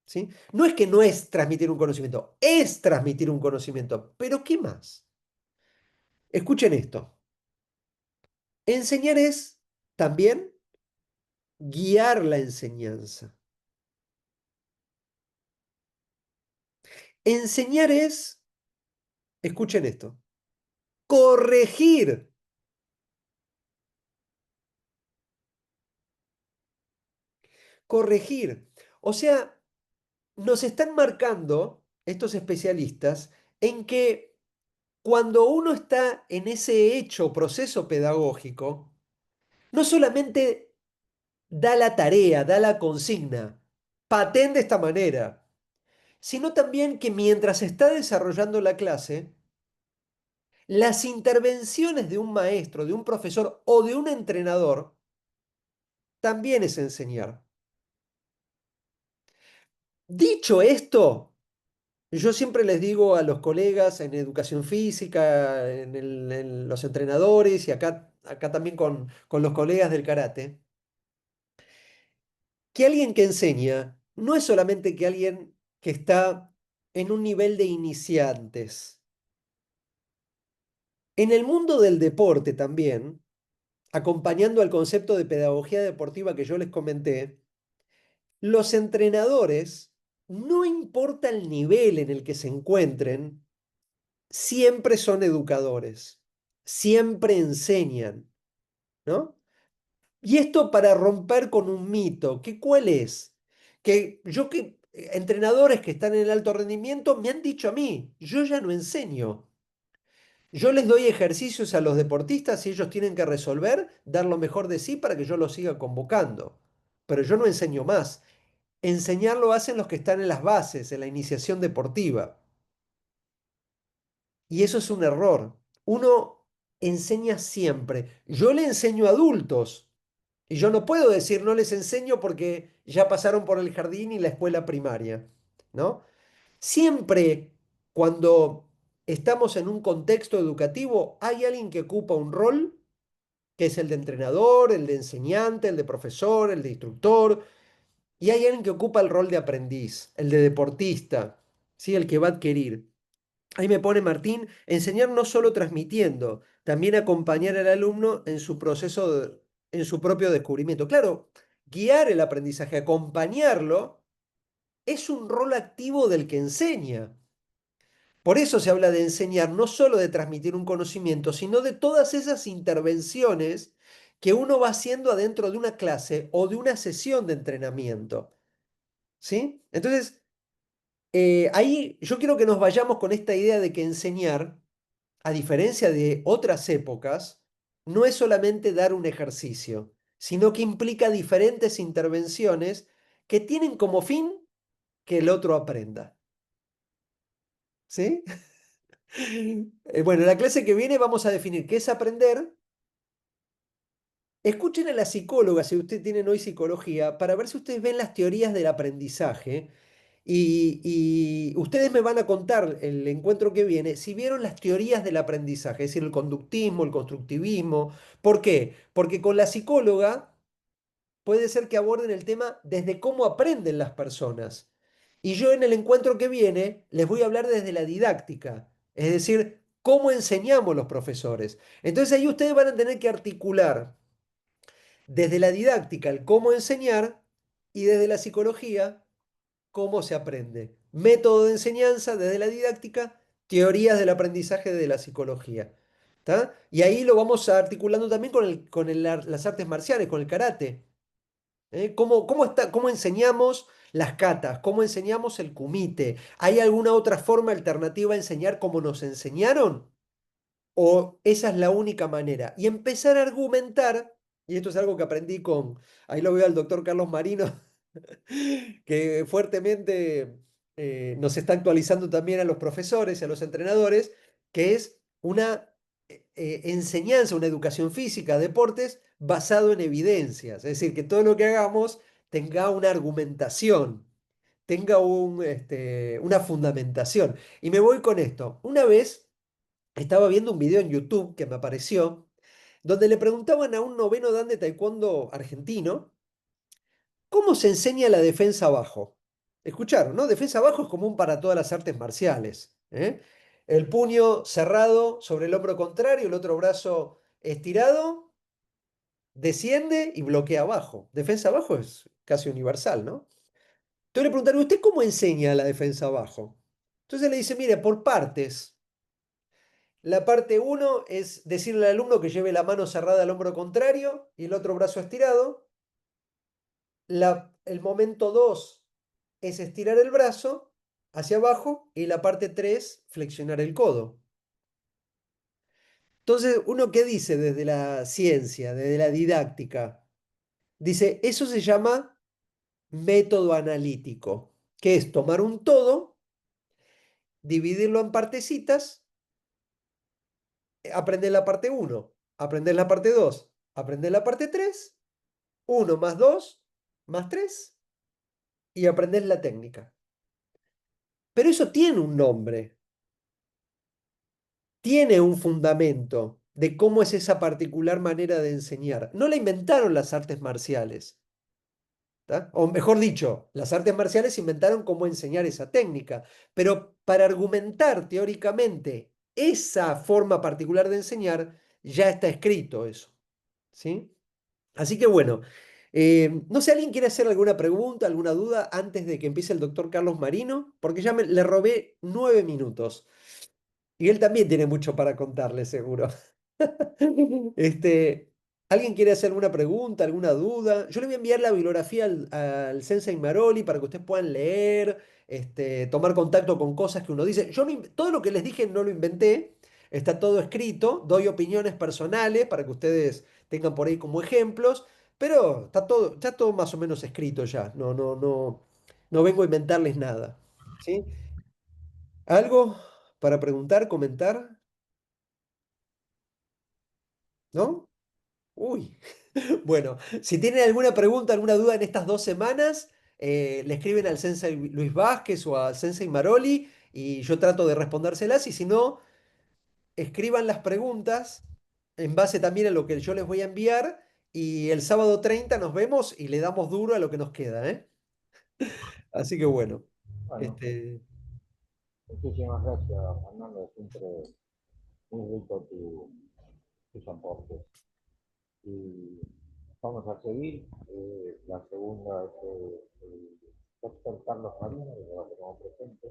¿Sí? No es que no es transmitir un conocimiento, es transmitir un conocimiento, pero ¿qué más? Escuchen esto. Enseñar es también guiar la enseñanza. Enseñar es, escuchen esto, corregir. Corregir. O sea, nos están marcando estos especialistas en que cuando uno está en ese hecho proceso pedagógico, no solamente da la tarea, da la consigna, patén de esta manera, sino también que mientras está desarrollando la clase, las intervenciones de un maestro, de un profesor o de un entrenador también es enseñar. Dicho esto, yo siempre les digo a los colegas en educación física, en los entrenadores y acá también con los colegas del karate, que alguien que enseña no es solamente que alguien que está en un nivel de iniciantes. En el mundo del deporte también, acompañando al concepto de pedagogía deportiva que yo les comenté, los entrenadores, no importa el nivel en el que se encuentren, siempre son educadores, siempre enseñan, ¿no? Y esto para romper con un mito, que ¿cuál es? Que entrenadores que están en el alto rendimiento me han dicho a mí, yo ya no enseño. Yo les doy ejercicios a los deportistas y ellos tienen que resolver, dar lo mejor de sí para que yo los siga convocando. Pero yo no enseño más. Enseñar lo hacen los que están en las bases, en la iniciación deportiva. Y eso es un error. Uno enseña siempre. Yo le enseño a adultos. Y yo no puedo decir no les enseño porque ya pasaron por el jardín y la escuela primaria, ¿no? Siempre cuando estamos en un contexto educativo, hay alguien que ocupa un rol, que es el de entrenador, el de enseñante, el de profesor, el de instructor, y hay alguien que ocupa el rol de aprendiz, el de deportista, ¿sí? El que va a adquirir. Ahí me pone Martín, enseñar no solo transmitiendo, también acompañar al alumno en su proceso, en su propio descubrimiento. Claro, guiar el aprendizaje, acompañarlo, es un rol activo del que enseña. Por eso se habla de enseñar, no solo de transmitir un conocimiento, sino de todas esas intervenciones que uno va haciendo adentro de una clase o de una sesión de entrenamiento. ¿Sí? Entonces, ahí yo quiero que nos vayamos con esta idea de que enseñar, a diferencia de otras épocas, no es solamente dar un ejercicio, sino que implica diferentes intervenciones que tienen como fin que el otro aprenda. ¿Sí? Bueno, en la clase que viene vamos a definir qué es aprender. Escuchen a la psicóloga, si ustedes tienen hoy psicología, para ver si ustedes ven las teorías del aprendizaje y ustedes me van a contar el encuentro que viene si vieron las teorías del aprendizaje, es decir, el conductismo, el constructivismo. ¿Por qué? Porque con la psicóloga puede ser que aborden el tema desde cómo aprenden las personas. Y yo en el encuentro que viene les voy a hablar desde la didáctica, es decir, cómo enseñamos los profesores. Entonces ahí ustedes van a tener que articular desde la didáctica el cómo enseñar y desde la psicología cómo se aprende. Método de enseñanza desde la didáctica, teorías del aprendizaje desde la psicología. ¿Tá? Y ahí lo vamos articulando también las artes marciales, con el karate. ¿Cómo enseñamos las katas? ¿Cómo enseñamos el kumite? ¿Hay alguna otra forma alternativa a enseñar como nos enseñaron? ¿O esa es la única manera? Y empezar a argumentar, y esto es algo que aprendí ahí lo veo al doctor Carlos Marino, que fuertemente nos está actualizando también a los profesores y a los entrenadores, que es una enseñanza, una educación física, deportes basado en evidencias. Es decir, que todo lo que hagamos tenga una argumentación, tenga una fundamentación. Y me voy con esto. Una vez estaba viendo un video en YouTube que me apareció, donde le preguntaban a un noveno dan de taekwondo argentino, ¿cómo se enseña la defensa abajo? Escucharon, ¿no? Defensa abajo es común para todas las artes marciales, ¿eh? El puño cerrado sobre el hombro contrario, el otro brazo estirado, desciende y bloquea abajo. Defensa abajo es casi universal, ¿no? Entonces le preguntaron, ¿usted cómo enseña la defensa abajo? Entonces le dice, mire, por partes. La parte uno es decirle al alumno que lleve la mano cerrada al hombro contrario y el otro brazo estirado. El momento 2 es estirar el brazo hacia abajo y la parte 3 flexionar el codo. Entonces, ¿uno qué dice desde la ciencia, desde la didáctica? Dice, eso se llama método analítico, que es tomar un todo, dividirlo en partecitas, aprender la parte uno, aprender la parte 2, aprender la parte 3, 1 más 2 más 3 y aprender la técnica. Pero eso tiene un nombre, tiene un fundamento de cómo es esa particular manera de enseñar. No la inventaron las artes marciales, ¿tá? O mejor dicho, las artes marciales inventaron cómo enseñar esa técnica, pero para argumentar teóricamente esa forma particular de enseñar, ya está escrito eso, ¿sí? Así que bueno, no sé, ¿alguien quiere hacer alguna pregunta, alguna duda antes de que empiece el doctor Carlos Marino? Porque ya le robé 9 minutos. Y él también tiene mucho para contarle, seguro. Este, ¿alguien quiere hacer alguna pregunta, alguna duda? Yo le voy a enviar la bibliografía al Sensei Maroli para que ustedes puedan leer, tomar contacto con cosas que uno dice. Yo todo lo que les dije no lo inventé, está todo escrito, doy opiniones personales para que ustedes tengan por ahí como ejemplos, pero está todo más o menos escrito ya. No vengo a inventarles nada. ¿Sí? ¿Algo para preguntar, comentar? ¿No? Uy. Bueno, si tienen alguna pregunta, alguna duda en estas 2 semanas, le escriben al Sensei Luis Vázquez o al Sensei Maroli y yo trato de respondérselas. Y si no, escriban las preguntas en base también a lo que yo les voy a enviar. Y el sábado 30 nos vemos y le damos duro a lo que nos queda, ¿eh? Así que bueno,
Bueno,
este,
muchísimas gracias, Fernando. Siempre muy rico tus aportes. Y vamos a seguir. La segunda es el doctor Carlos Marino, que lo tenemos presente.